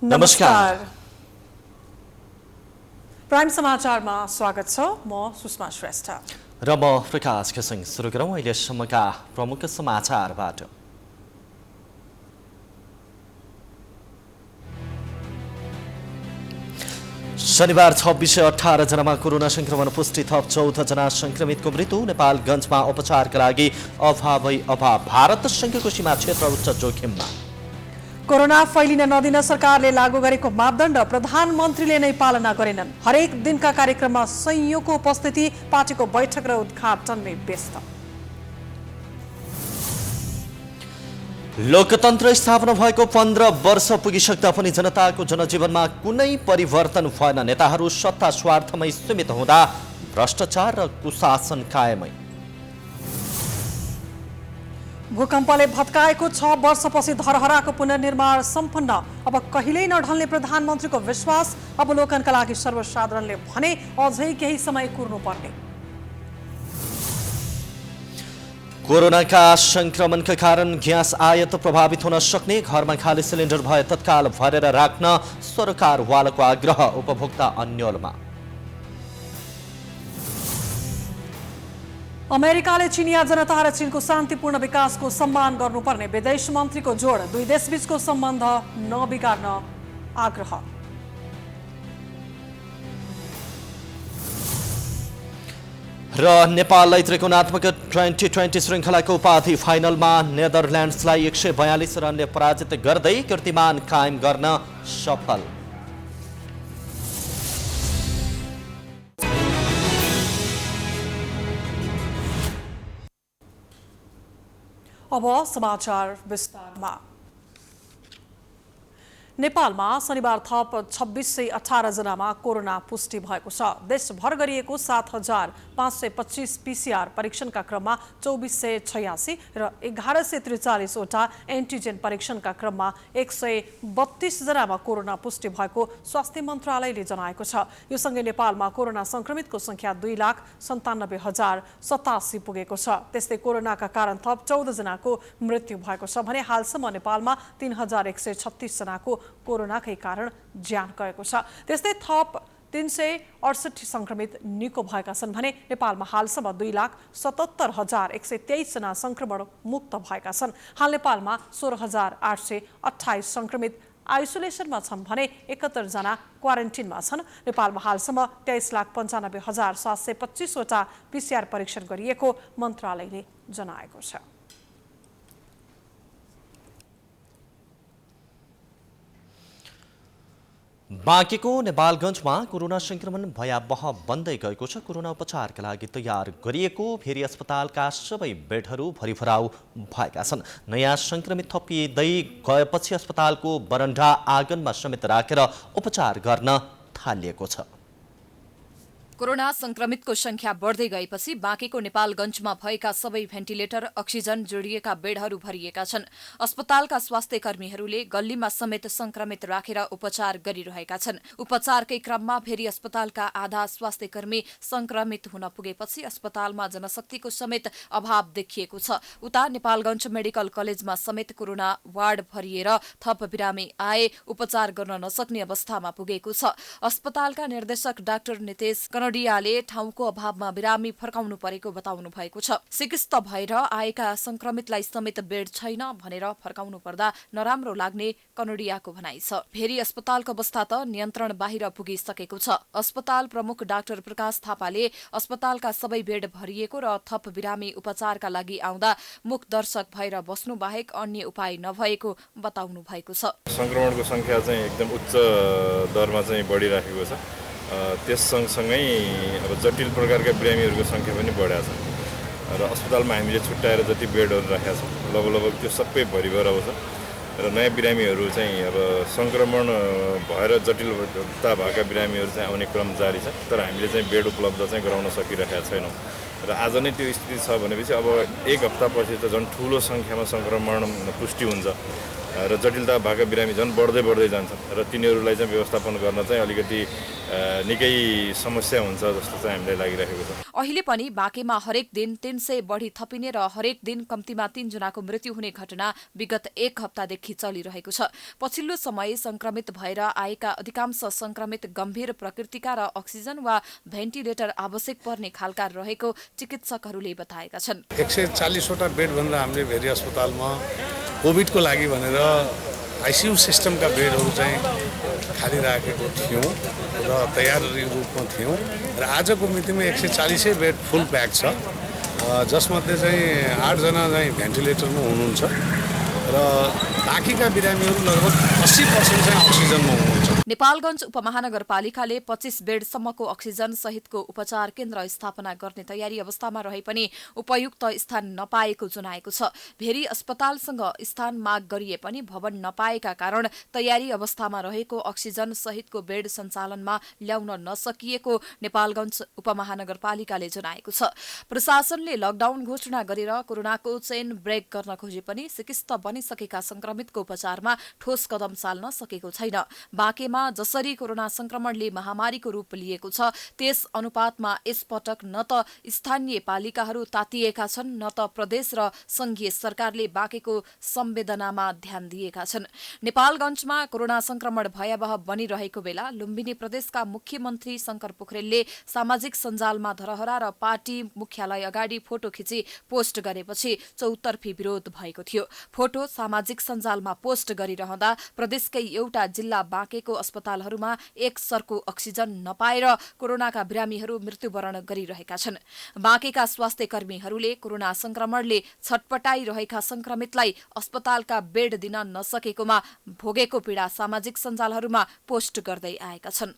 नमस्कार। प्राइम समाचारमा स्वागत छ। म सुषमा श्रेष्ठ र म प्रकाश खसिङ। सुरु गरौँ अहिलेसम्मका प्रमुख समाचारबाट। शनिबार 2618 जनामा कोरोना संक्रमण पुष्टि, थप 14 जना संक्रमितको मृत्यु। नेपालगञ्जमा उपचारका लागि अभावै अभाव, भारतसँगको सीमा क्षेत्र उच्च जोखिममा। कोरोना फैलिन नदिन सरकारले लागू गरेको मापदण्ड प्रधानमन्त्रीले नै पालना गरेनन्। हरेक दिनका कार्यक्रममा सयौंको उपस्थिति, पार्टीको बैठक र उद्घाटनमै व्यस्त। लोकतन्त्र स्थापना भएको 15 वर्ष पुगिसक्दा पनि जनताको जनजीवनमा कुनै परिवर्तन भएन। नेताहरू सत्ता स्वार्थमै सीमित हुँदा भ्रष्टाचार र कुशासन कायमै। भूकम्पले भत्काएको 6 वर्षपछि धरहराको पुनर्निर्माण सम्पन्न। अब कहिल्यै नढल्ने प्रधानमन्त्रीको विश्वास। अवलोकनका लागि सर्वसाधारणले भने अझै केही समय कुर्नुपर्ने। कोरोनाका संक्रमणका कारण ग्यास आयात प्रभावित हुन सक्ने, घरमा खाली सिलिन्डर भए तत्काल भरेर राख्न सरकारवालाको आग्रह, उपभोक्ता अन्यलमा। अमेरिकाले चिनिया जनता र चीनको शान्तिपूर्ण विकासको सम्मान गर्नुपर्ने, विदेश मन्त्रीको जोड। दुई देशबीचको सम्बन्ध नबिगार्न आग्रह। र नेपाललाई त्रिकोणात्मक 2020 श्रृङ्खलाको उपाधि, फाइनलमा नेदरल्यान्ड्सलाई 142 रनले पराजित गर्दै कीर्तिमान कायम गर्न सफल। अब समाचार विस्तारमा। नेपालमा शनिबार थप 2618 जनामा कोरोना पुष्टि भएको छ। देशभर गरिएको 7525 पीसीआर परीक्षणका क्रममा 2486 र 1143 वटा एन्टिजेन परीक्षणका क्रममा 132 जनामा कोरोना पुष्टि भएको स्वास्थ्य मन्त्रालयले जनाएको छ। यो सँगै नेपालमा कोरोना संक्रमितको संख्या 2,97,087 पुगेको छ। त्यस्तै कोरोनाका कारण थप 14 जनाको मृत्यु भएको छ भने हालसम्म नेपालमा 3136 जनाको कोरोनाकै कारण ज्यान गएको छ। त्यस्तै थप 368 संक्रमित निको भएका छन् भने नेपालमा हालसम्म 2,77,123 जना संक्रमण मुक्त भएका छन्। हाल नेपालमा 16,828 संक्रमित आइसोलेसनमा छन् भने 71 जना क्वारेन्टिनमा छन्। नेपालमा हालसम्म 23,95,725 वटा पीसीआर परीक्षण गरिएको मन्त्रालयले जनाएको छ। बाँकेको नेपालगञ्जमा कोरोना संक्रमण भयावह बन्दै गएको छ। कोरोना उपचारका लागि तयार गरिएको भेरी अस्पतालका सबै बेडहरू भरिभराउ भएका छन्। नयाँ संक्रमित थपिँदै गएपछि अस्पतालको बरन्डा आँगनमा समेत राखेर उपचार गर्न थालिएको छ। कोरोना संक्रमितको संख्या बढ्दै गएपछि बाँकेको नेपालगञ्जमा भएका सबै भेन्टिलेटर, अक्सिजन जोडिएका बेडहरू भरिएका छन्। अस्पतालका स्वास्थ्य कर्मीहरूले गल्लीमा समेत संक्रमित राखेर उपचार गरिरहेका छन्। उपचारकै क्रममा भेरी अस्पतालका आधा स्वास्थ्य कर्मी संक्रमित हुन पुगेपछि अस्पतालमा जनशक्तिको समेत अभाव देखिएको छ। उता नेपालगञ्ज मेडिकल कलेजमा समेत कोरोना वार्ड भरिएर थप बिरामी आए उपचार गर्न नसक्ने अवस्थामा पुगेको छ। अस्पतालका निर्देशक डाक्टर नितेश कनडियाले ठाउँको अभावमा बिरामी फर्काउनु परेको बताउनु भएको छ। सिकिस्त भएर आएका संक्रमितलाई समेत बेड छैन भनेर फर्काउनु पर्दा नराम्रो लाग्ने कनडियाको भनाइ छ। भेरी अस्पतालको अवस्था त नियन्त्रण बाहिर पुगिसकेको छ। अस्पताल प्रमुख डाक्टर प्रकाश थापाले अस्पतालका सबै बेड भरिएको र थप बिरामी उपचारका लागि आउँदा मुख दर्शक भएर बस्नु बाहेक अन्य उपाय नभएको बताउनु भएको छ। संक्रमणको संख्या चाहिँ एकदम उच्च दरमा चाहिँ बढिराखेको छ। त्यस सँगसँगै अब जटिल प्रकारका बिरामीहरूको सङ्ख्या पनि बढेको छ र अस्पतालमा हामीले छुट्याएर जति बेडहरू राखेका छौँ लगभग त्यो सबै भरिभर आउँछ र नयाँ बिरामीहरू चाहिँ अब सङ्क्रमण भएर जटिलता भएका बिरामीहरू चाहिँ आउने क्रम जारी छ। तर हामीले चाहिँ बेड उपलब्ध चाहिँ गराउन सकिरहेका छैनौँ र आज नै त्यो स्थिति छ भनेपछि अब एक हप्तापछि त झन् ठुलो सङ्ख्यामा सङ्क्रमण पुष्टि हुन्छ र जटिलता भएका बिरामी झन् बढ्दै जान्छन् र तिनीहरूलाई चाहिँ व्यवस्थापन गर्न चाहिँ अलिकति निकै समस्या हुन्छ जस्तो चाहिँ हामीलाई लागिरहेको छ। अहिले पनि बाँकेमा हरेक दिन 300 बढी थपिने र हरेक दिन कम्तीमा 3 जनाको मृत्यु हुने घटना विगत 1 हप्तादेखि चलिरहेको छ। पछिल्लो समय संक्रमित भएर आएका अधिकांश संक्रमित गम्भीर प्रकृतिका र अक्सिजन वा भेन्टिलेटर आवश्यक पर्ने खालका रहेको चिकित्सकहरूले बताएका छन्। 140 वटा बेड भन्दा हामीले भेरी अस्पतालमा कोभिडको लागि भनेर आइसियु सिस्टमका बेडहरू चाहिँ खाली राखेको थियौँ र तयारी रूपमा थियौँ र आजको मितिमा 140 बेड फुल प्याक छ, जसमध्ये चाहिँ 8 जना चाहिँ भेन्टिलेटरमा हुनुहुन्छ र बाँकीका बिरामीहरू लगभग 80% चाहिँ अक्सिजनमा हुनुहुन्छ। नेपालगञ्ज उपमहानगरपालिकाले 25 बेडसम्मको अक्सिजन सहितको उपचार केन्द्र स्थापना गर्ने तयारी अवस्थामा रहे पनि उपयुक्त स्थान नपाएको जनाएको छ। भेरी अस्पतालसँग स्थान माग गरिए पनि भवन नपाएका कारण तयारी अवस्थामा रहेको अक्सिजन सहितको बेड सञ्चालनमा ल्याउन नसकिएको नेपालगञ्ज उपमहानगरपालिकाले जनाएको छ। प्रशासनले लकडाउन घोषणा गरेर कोरोनाको चेन ब्रेक गर्न खोजे पनि सिकिस्त बनिसकेका संक्रमितको उपचारमा ठोस कदम चाल्न सकेको छैन। बाँकेमा जसरी कोरोना संक्रमणले महामारीको रूप लिएको छ त्यस अनुपातमा यसपटक न त स्थानीय पालिकाहरू तातिएका छन् न त प्रदेश र संघीय सरकारले बाँकेको संवेदनामा ध्यान दिएका छन्। नेपालगञ्जमा कोरोना संक्रमण भयावह बनिरहेको बेला लुम्बिनी प्रदेशका मुख्यमन्त्री शंकर पोखरेलले सामाजिक सञ्जालमा धरहरा र पार्टी मुख्यालय अगाडि फोटो खिची पोस्ट गरेपछि चौतर्फी विरोध भएको थियो। फोटो सामाजिक सञ्जालमा पोस्ट गरिरहँदा प्रदेशकै एउटा जिल्ला बाँकेको अस्पतालहरूमा एक सरको अक्सिजन नपाएर कोरोनाका बिरामीहरू मृत्युवरण गरिरहेका छन्। बाँकेका स्वास्थ्य कर्मीहरूले कोरोना संक्रमणले छटपटाइरहेका संक्रमितलाई अस्पतालका बेड दिन नसकेकोमा भोगेको पीडा सामाजिक सञ्जालहरूमा पोस्ट गर्दै आएका छन्।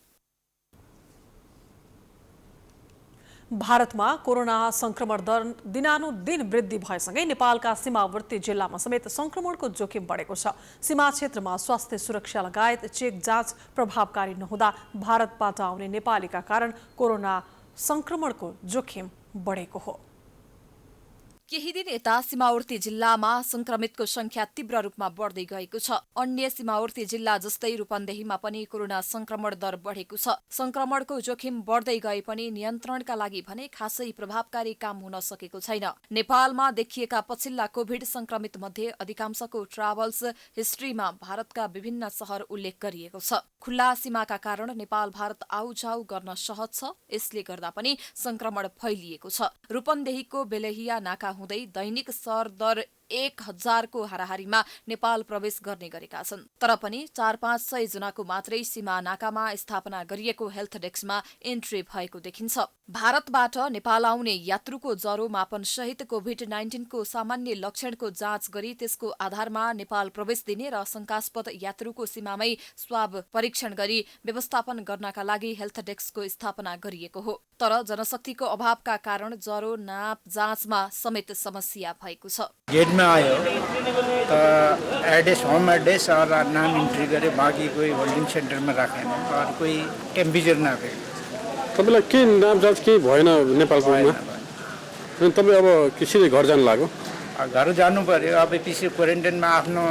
भारतमा कोरोना संक्रमण दर दिनानुदिन वृद्धि भएसँगै नेपालका सीमावर्ती जिल्लामा समेत संक्रमणको जोखिम बढेको छ। सीमा क्षेत्रमा स्वास्थ्य सुरक्षा लगायत चेक जाँच प्रभावकारी नहुँदा भारतबाट आउने नेपालीका कारण कोरोना संक्रमणको जोखिम बढेको हो। केही दिन यता सीमावर्ती जिल्लामा संक्रमितको संख्या तीव्र रूपमा बढ्दै गएको छ। अन्य सीमावर्ती जिल्ला जस्तै रूपन्देहीमा पनि कोरोना संक्रमण दर बढेको छ। संक्रमणको जोखिम बढ्दै गए पनि नियन्त्रणका लागि भने खासै प्रभावकारी काम हुन सकेको छैन। नेपालमा देखिएका पछिल्ला कोभिड संक्रमित मध्ये अधिकांशको ट्राभल्स हिस्ट्रीमा भारतका विभिन्न शहर उल्लेख गरिएको छ। खुल्ला सीमाका कारण नेपाल भारत आउजाउ गर्न सहज छ, यसले गर्दा पनि संक्रमण फैलिएको छ। रूपन्देहीको बेलहिया नाका हुँदै दैनिक सर दर 1000 को हाराहारीमा नेपाल प्रवेश गर्ने गरेका छन्। तर पनि 400-500 जनाको मात्रै सीमा नाकामा स्थापना गरिएको हेल्थ डेस्कमा एन्ट्री भएको देखिन्छ। भारतबाट नेपाल आउने यात्रुको ज्वरो मापन सहित कोभिड-19 को सामान्य लक्षणको जाँच गरी त्यसको आधारमा नेपाल प्रवेश दिने र शंकास्पद यात्रुको सीमामै स्वाब परीक्षण गरी व्यवस्थापन गर्नका लागि हेल्थ डेस्कको स्थापना गरिएको हो। तर जनशक्तिको अभावका कारण ज्वरो नाप जाँचमा समेत समस्या भएको छ। गेटमा आयो त एड्रेस होम एड्रेस और नाम एंट्री करे, बाकी कोई होल्डिंग सेंटर में राखेन और कोई टेम्परेचर नापे। तपाईँलाई के नाम जाँच केही भएन नेपालको? अनि तपाईँ अब कसरी घर जानु लाग्यो? घर जानु पर्यो। अब पछि क्वारेन्टाइनमा आफ्नो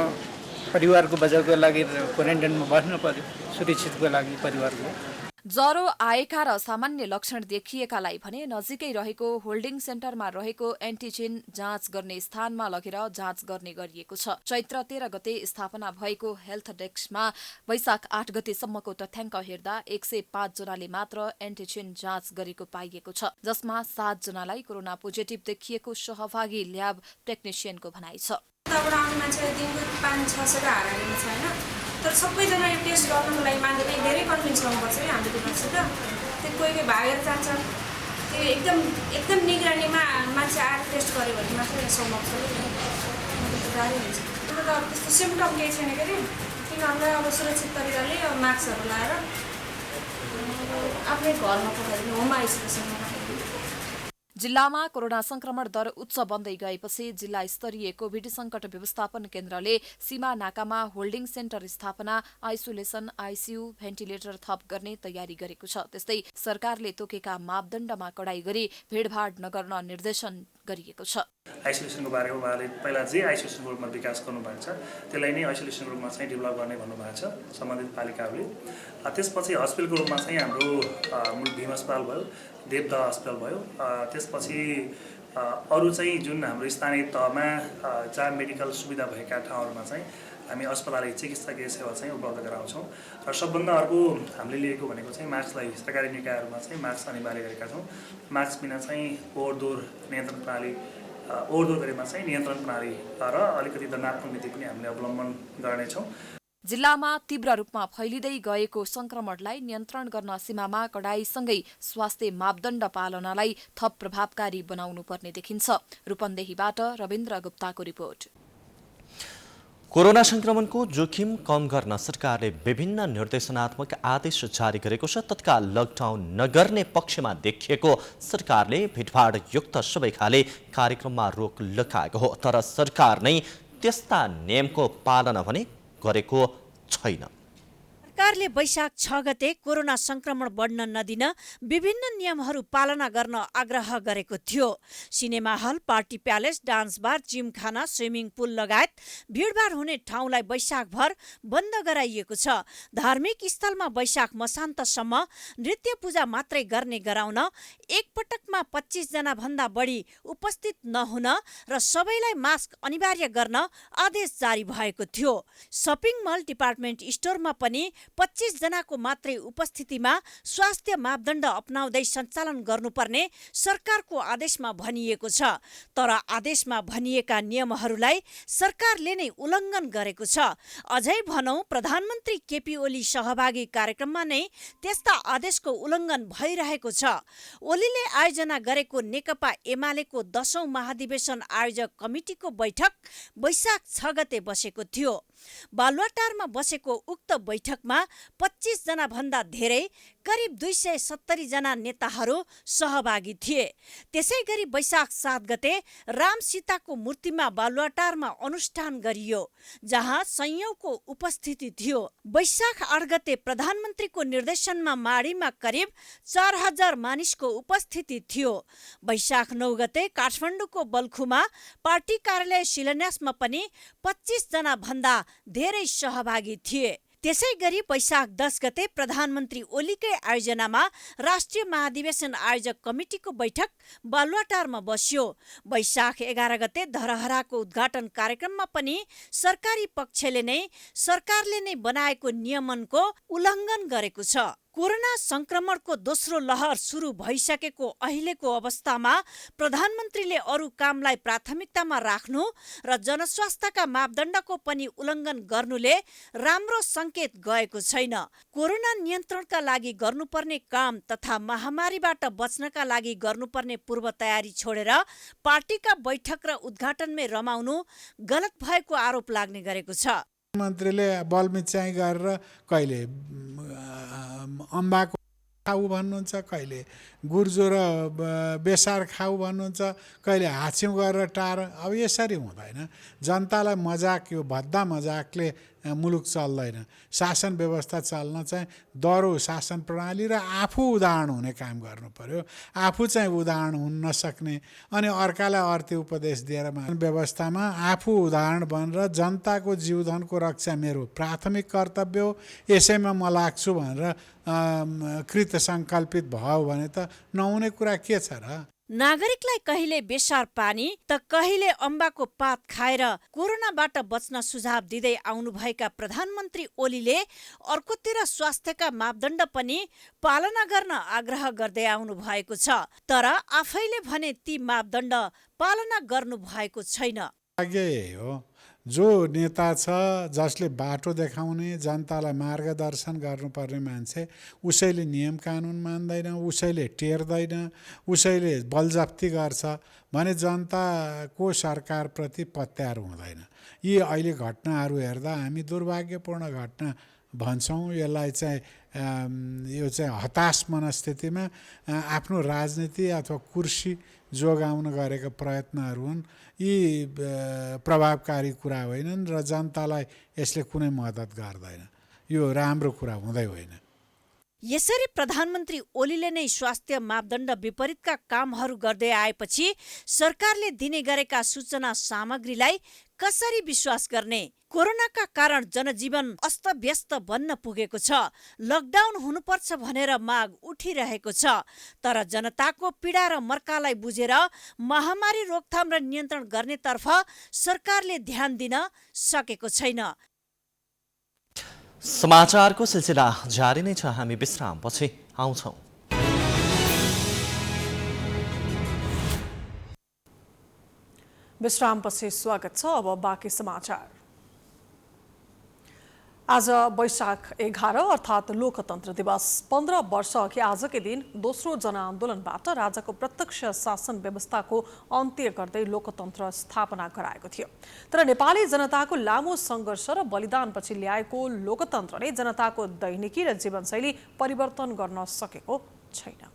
परिवारको बचाउको लागि क्वारेन्टाइनमा बस्नु पर्यो, सुरक्षितको लागि परिवारको। ज्वरो आएका र सामान्य लक्षण देखिएकालाई भने नजिकै रहेको होल्डिङ सेन्टरमा रहेको एन्टिजेन जाँच गर्ने स्थानमा लगेर जाँच गर्ने गरिएको छ। चैत्र 13 गते स्थापना भएको हेल्थ डेस्कमा वैशाख 8 गतेसम्मको तथ्याङ्क हेर्दा 105 जनाले मात्र एन्टिजेन जाँच गरेको पाइएको छ, जसमा 7 जनालाई कोरोना पोजिटिभ देखिएको सहभागी ल्याब टेक्निसियनको भनाइ छ। तर सबैजना यो टेस्ट गर्नको लागि मान्छे धेरै कन्भिन्स गर्नुपर्छ कि हाम्रो दिमागसित। त्यो कोही भागेर जान्छ, त्यो एकदम निगरानीमा मान्छे आएर टेस्ट गर्यो भने मात्रै सम्भव छ कि गाह्रो हुन्छ। त्यो त अब त्यस्तो सिम्टम केही छैन के अरे, तिनीहरूलाई अब सुरक्षित तरिकाले अब मास्कहरू लगाएर आफ्नै घरमा पठाइदिनु, होम आइसोलेसनमा पठाइदिनु। जिल्लामा कोरोना संक्रमण दर उच्च बन्दै गएपछि जिल्ला स्तरीय कोभिड संकट व्यवस्थापन केन्द्रले सीमा नाकामा होल्डिङ सेन्टर स्थापना, आइसोलेसन, आइसियु, भेन्टिलेटर थप गर्ने तयारी गरेको छ। त्यस्तै सरकारले तोकेका मापदण्डमा कडाई गरी भिडभाड नगर्न निर्देशन गरिएको छ। आइसोलेसनको बारेमा उहाँले पहिला जे आइसोलेसन ग्रुपमा विकास गर्नुभएको छ त्यसलाई नै आइसोलेसन ग्रुपमा चाहिँ डेभलप गर्ने भन्नुभएको छ सम्बन्धित पालिकाहरूले। त्यसपछि हस्पिटलको रूपमा चाहिँ हाम्रो मूल भीम अस्पताल भयो, देवदा अस्पताल भयो। त्यसपछि अरू चाहिँ जुन हाम्रो स्थानीय तहमा जहाँ मेडिकल सुविधा भएका ठाउँहरूमा चाहिँ हामी अस्पताल चिकित्सकीय सेवा चाहिँ उपलब्ध गराउँछौँ। र सबभन्दा अर्को हामीले लिएको भनेको चाहिँ मास्कलाई सरकारी निकायहरूमा चाहिँ मास्क अनिवार्य गरेका छौँ। मास्क बिना चाहिँ ओहोरदोहोर नियन्त्रण प्रणाली, ओहोरदोहोर गरेमा चाहिँ नियन्त्रण प्रणाली र अलिकति दण्डात्मक नीति पनि हामीले अवलम्बन गर्नेछौँ। जिल्लामा तीव्र रूपमा फैलिँदै गएको संक्रमणलाई नियन्त्रण गर्न सीमामा कडाईसँगै स्वास्थ्य मापदण्ड पालनालाई थप प्रभावकारी बनाउनु पर्ने देखिन्छ। रूपन्देहीबाट रविन्द्र गुप्ताको रिपोर्ट। कोरोना संक्रमणको जोखिम कम गर्न सरकारले विभिन्न निर्देशनात्मक आदेश जारी गरेको छ। तत्काल लकडाउन नगर्ने पक्षमा देखिएको सरकारले भिडभाडयुक्त सबै खाले कार्यक्रममा रोक लगाएको हो। तर सरकार नै त्यस्ता नियमको पालना भने गरेको छैन। सरकारले वैशाख 6 गते कोरोना संक्रमण बढ्न नदिन विभिन्न नियमहरू पालना गर्न आग्रह गरेको थियो। Cinema hall, party palace, dance bar, gymkhana, swimming pool लगायत भिडभाड हुने ठाउँलाई वैशाखभर बन्द गराइएको छ। धार्मिक स्थलमा वैशाख मसान्तसम्म नृत्य पूजा मात्रै गर्ने गराउन, एकपटकमा 25 जना भन्दा बढी उपस्थित नहुन र सबैलाई मास्क अनिवार्य गर्न आदेश जारी भएको थियो। सपिङ मल, डिपार्टमेन्ट स्टोरमा पनि 25 जनाको मात्रै उपस्थितिमा स्वास्थ्य मापदण्ड अपनाउँदै सञ्चालन गर्नुपर्ने सरकारको आदेशमा भनिएको छ। तर आदेशमा भनिएका नियमहरूलाई सरकारले नै उल्लङ्घन गरेको छ। अझै भनौं, प्रधानमन्त्री केपी ओली सहभागी कार्यक्रममा नै त्यस्ता आदेशको उल्लङ्घन भइरहेको छ। ओलीले आयोजना गरेको नेकपा एमालेको 10औं महाधिवेशन आयोजक कमिटिको बैठक वैशाख 6 गते बसेको थियो। बालुवाटारमा बसेको उक्त बैठकमा 25 जना भन्दा धेरै करिब 270 जना नेताहरू सहभागी थिए। त्यसैगरी वैशाख 7 गते राम सीताको मूर्तिमा बालुवाटारमा अनुष्ठान गरियो, जहाँ सयौंको उपस्थिति थियो। वैशाख 8 गते प्रधानमन्त्रीको निर्देशनमा माडीमा करिब 4000 मानिसको उपस्थिति थियो। वैशाख 9 गते काठमाडौँको बल्खुमा पार्टी कार्यालय शिलान्यासमा पनि 25 जना भन्दा धेरै सहभागी थिए। त्यसैगरी वैशाख 10 गते प्रधानमन्त्री ओलीकै आयोजनामा राष्ट्रिय महाधिवेशन आयोजक कमिटिको बैठक बालुवाटारमा बस्यो। वैशाख 11 गते धरहराको उद्घाटन कार्यक्रममा पनि सरकारी पक्षले नै सरकारले नै बनाएको नियमनको उल्लङ्घन गरेको छ। कोरोना संक्रमणको दोस्रो लहर सुरु भइसकेको अहिलेको अवस्थामा प्रधानमन्त्रीले अरू कामलाई प्राथमिकतामा राख्नु र जनस्वास्थ्यका मापदण्डको पनि उल्लङ्घन गर्नुले राम्रो संकेत गएको छैन। कोरोना नियन्त्रणका लागि गर्नुपर्ने काम तथा महामारीबाट बच्नका लागि गर्नुपर्ने पूर्व तयारी छोडेर पार्टीका बैठक र उद्घाटनमै रमाउनु गलत भएको आरोप लाग्ने गरेको छ। मन्त्रीले बलमिच्याइ गरेर कहिले अम्बाको खाऊ भन्नुहुन्छ, कहिले गुर्जो र बेसार खाऊ भन्नुहुन्छ, कहिले हाछ्यौँ गरेर टार। अब यसरी हुँदैन। जनतालाई मजाक, यो भद्दा मजाकले मुलुक चल्दैन। शासन व्यवस्था चल्न चाहिँ दह्रो शासन प्रणाली र आफू उदाहरण हुने काम गर्नु पर्यो। आफू चाहिँ उदाहरण हुन नसक्ने अनि अर्कालाई अर्थी उपदेश दिएर व्यवस्थामा आफू उदाहरण बनेर जनताको जीवधनको रक्षा मेरो प्राथमिक कर्तव्य हो, यसैमा म लाग्छु भनेर कृत सङ्कल्पित भयो भने त नहुने कुरा के छ र? नागरिकलाई कहिले बेसार पानी त कहिले अम्बाको पात खाएर कोरोनाबाट बच्न सुझाव दिँदै आउनुभएका प्रधानमन्त्री ओलीले अर्कोतिर स्वास्थ्यका मापदण्ड पनि पालना गर्न आग्रह गर्दै आउनु भएको छ। तर आफैले भने ती मापदण्ड पालना गर्नु भएको छैन। हो जो नेता छ, जसले बाटो देखाउने, जनतालाई मार्गदर्शन गर्नुपर्ने मान्छे, उसैले नियम कानुन मान्दैन, उसैले टेर्दैन, उसैले बलजफ्ती गर्छ भने जनताको सरकारप्रति पत्यार हुँदैन। यी अहिले घटनाहरू हेर्दा हामी दुर्भाग्यपूर्ण घटना भन्छौँ। यसलाई चाहिँ यो चाहिँ हताश मनस्थितिमा आफ्नो राजनीति अथवा कुर्सी जोगाउन गरेका प्रयत्नहरू हुन्। यी प्रभावकारी कुरा होइनन् र जनतालाई यसले कुनै मद्दत गर्दैन। यो राम्रो कुरा हुँदै होइन। यसरी प्रधानमन्त्री ओलीले नै स्वास्थ्य मापदण्ड विपरीतका कामहरू गर्दै आएपछि सरकारले दिने गरेका सूचना सामग्रीलाई कसरी विश्वास गर्ने? कोरोनाका कारण जनजीवन अस्तव्यस्त बन्न पुगेको छ। लकडाउन हुनुपर्छ भनेर माग उठिरहेको छ। तर जनताको पीडा र मर्कालाई बुझेर महामारी रोकथाम र नियन्त्रण गर्नेतर्फ सरकारले ध्यान दिन सकेको छैन। समाचारको सिलसिला जारी नै छ। हामी विश्रामपछि आउँछौँ। विश्रामपछि स्वागत छ। अब बाँकी समाचार। आज वैशाख 11 अर्थात् लोकतन्त्र दिवस। 15 वर्ष अघि आजकै दिन दोस्रो जनआन्दोलनबाट राजाको प्रत्यक्ष शासन व्यवस्थाको अन्त्य गर्दै लोकतन्त्र स्थापना गराएको थियो। तर नेपाली जनताको लामो सङ्घर्ष र बलिदानपछि ल्याएको लोकतन्त्रले जनताको दैनिकी र जीवनशैली परिवर्तन गर्न सकेको छैन।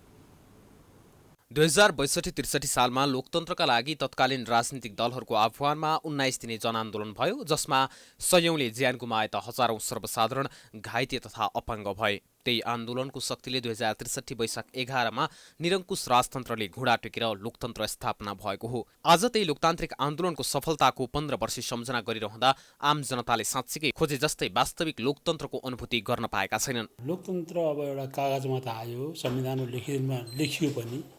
2062-63 सालमा लोकतन्त्रका लागि तत्कालीन राजनीतिक दलहरूको आह्वानमा 19 दिने जनआन्दोलन भयो, जसमा सयौंले ज्यान गुमाए त हजारौं सर्वसाधारण घाइते तथा अपाङ्ग भए। त्यही आन्दोलनको शक्तिले 2063 वैशाख 11 मा निरङ्कुश राजतन्त्रले घुँडा टेकेर लोकतन्त्र स्थापना भएको हो। आज त्यही लोकतान्त्रिक आन्दोलनको सफलताको 15 वर्षीय सम्झना गरिरहँदा आम जनताले साँच्चीकै खोजे जस्तै वास्तविक लोकतन्त्रको अनुभूति गर्न पाएका छैनन्। लोकतन्त्र अब एउटा कागजमा त आयो, संविधानमा लेखियो पनि,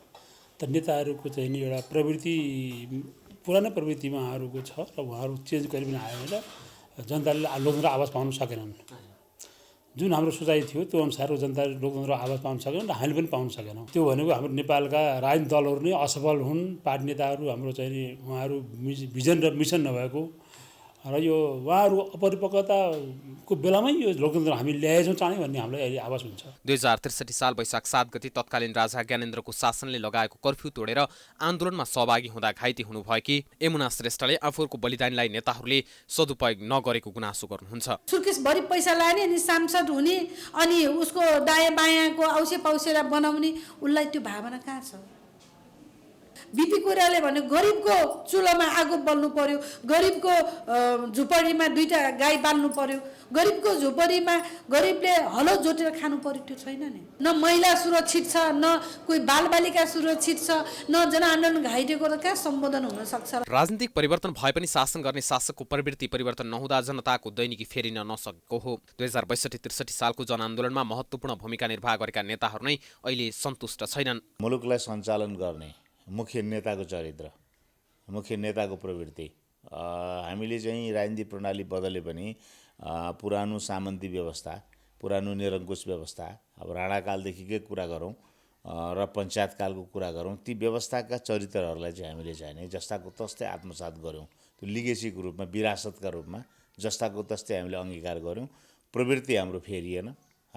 तर नेताहरूको चाहिँ नि एउटा प्रवृत्ति पुरानो प्रवृत्तिमा उहाँहरूको छ र उहाँहरू चेन्ज गरि पनि आयो र जनताले लोकतन्त्र आवाज पाउन सकेनन्। जुन हाम्रो सोचाइ थियो त्यो अनुसारको जनताले लोकतन्त्र आवाज पाउन सकेन र हामीले पनि पाउन सकेनौँ। त्यो भनेको हाम्रो नेपालका राजनीतिक दलहरू नै असफल हुन्, पार्टी नेताहरू हाम्रो चाहिँ नि उहाँहरू भिजन र मिसन नभएको र यो उहाँहरू अपरिपक्वताको बेलामै यो लोकतन्त्र हामी ल्याएछौँ चाँडै भन्ने हामीलाई अहिले आवाज हुन्छ। 2063 साल वैशाख 7 गते तत्कालीन राजा ज्ञानेन्द्रको शासनले लगाएको कर्फ्यू तोडेर आन्दोलनमा सहभागी हुँदा घाइते हुनुभएकी यमुना श्रेष्ठले आफूहरूको बलिदानलाई नेताहरूले सदुपयोग नगरेको गुनासो गर्नुहुन्छ। सुर्केसभरि पैसा लाने अनि सांसद हुने अनि उसको दायाँ बायाँको औसे पौसेला बनाउने, उसलाई त्यो भावना कहाँ छ? बिपी कोइरालाले भने गरिबको चुलोमा आगो बल्नु पर्यो, गरिबको झुपडीमा 2टा गाई बाल्नु पर्यो, गरिबको झुपडीमा गरिबले हलो जोतेर खानु पर्यो, त्यो छैन नि। न महिला सुरक्षित छ, न कोही बालबालिका सुरक्षित छ, न जनआन्दोलन घाइटेको त कहाँ सम्बोधन हुन सक्छ। राजनीतिक परिवर्तन भए पनि शासन गर्ने शासकको प्रवृत्ति परिवर्तन नहुँदा जनताको दैनिकी फेरिन नसकेको हो। 2062-63 सालको जनआन्दोलनमा महत्त्वपूर्ण भूमिका निर्वाह गरेका नेताहरू नै अहिले सन्तुष्ट छैनन्। मुलुकलाई सञ्चालन गर्ने मुख्य नेताको चरित्र, मुख्य नेताको प्रवृत्ति, हामीले चाहिँ राजनीतिक प्रणाली बदले पनि पुरानो सामन्ती व्यवस्था, पुरानो निरङ्कुश व्यवस्था, अब राणाकालदेखिकै कुरा गरौँ र पञ्चायतकालको कुरा गरौँ, ती व्यवस्थाका चरित्रहरूलाई चाहिँ हामीले चाहिने जस्ताको तस्तै आत्मसात गऱ्यौँ। त्यो लिगेसीको रूपमा, विरासतका रूपमा जस्ताको तस्तै हामीले अङ्गीकार गऱ्यौँ। प्रवृत्ति हाम्रो फेरिएन,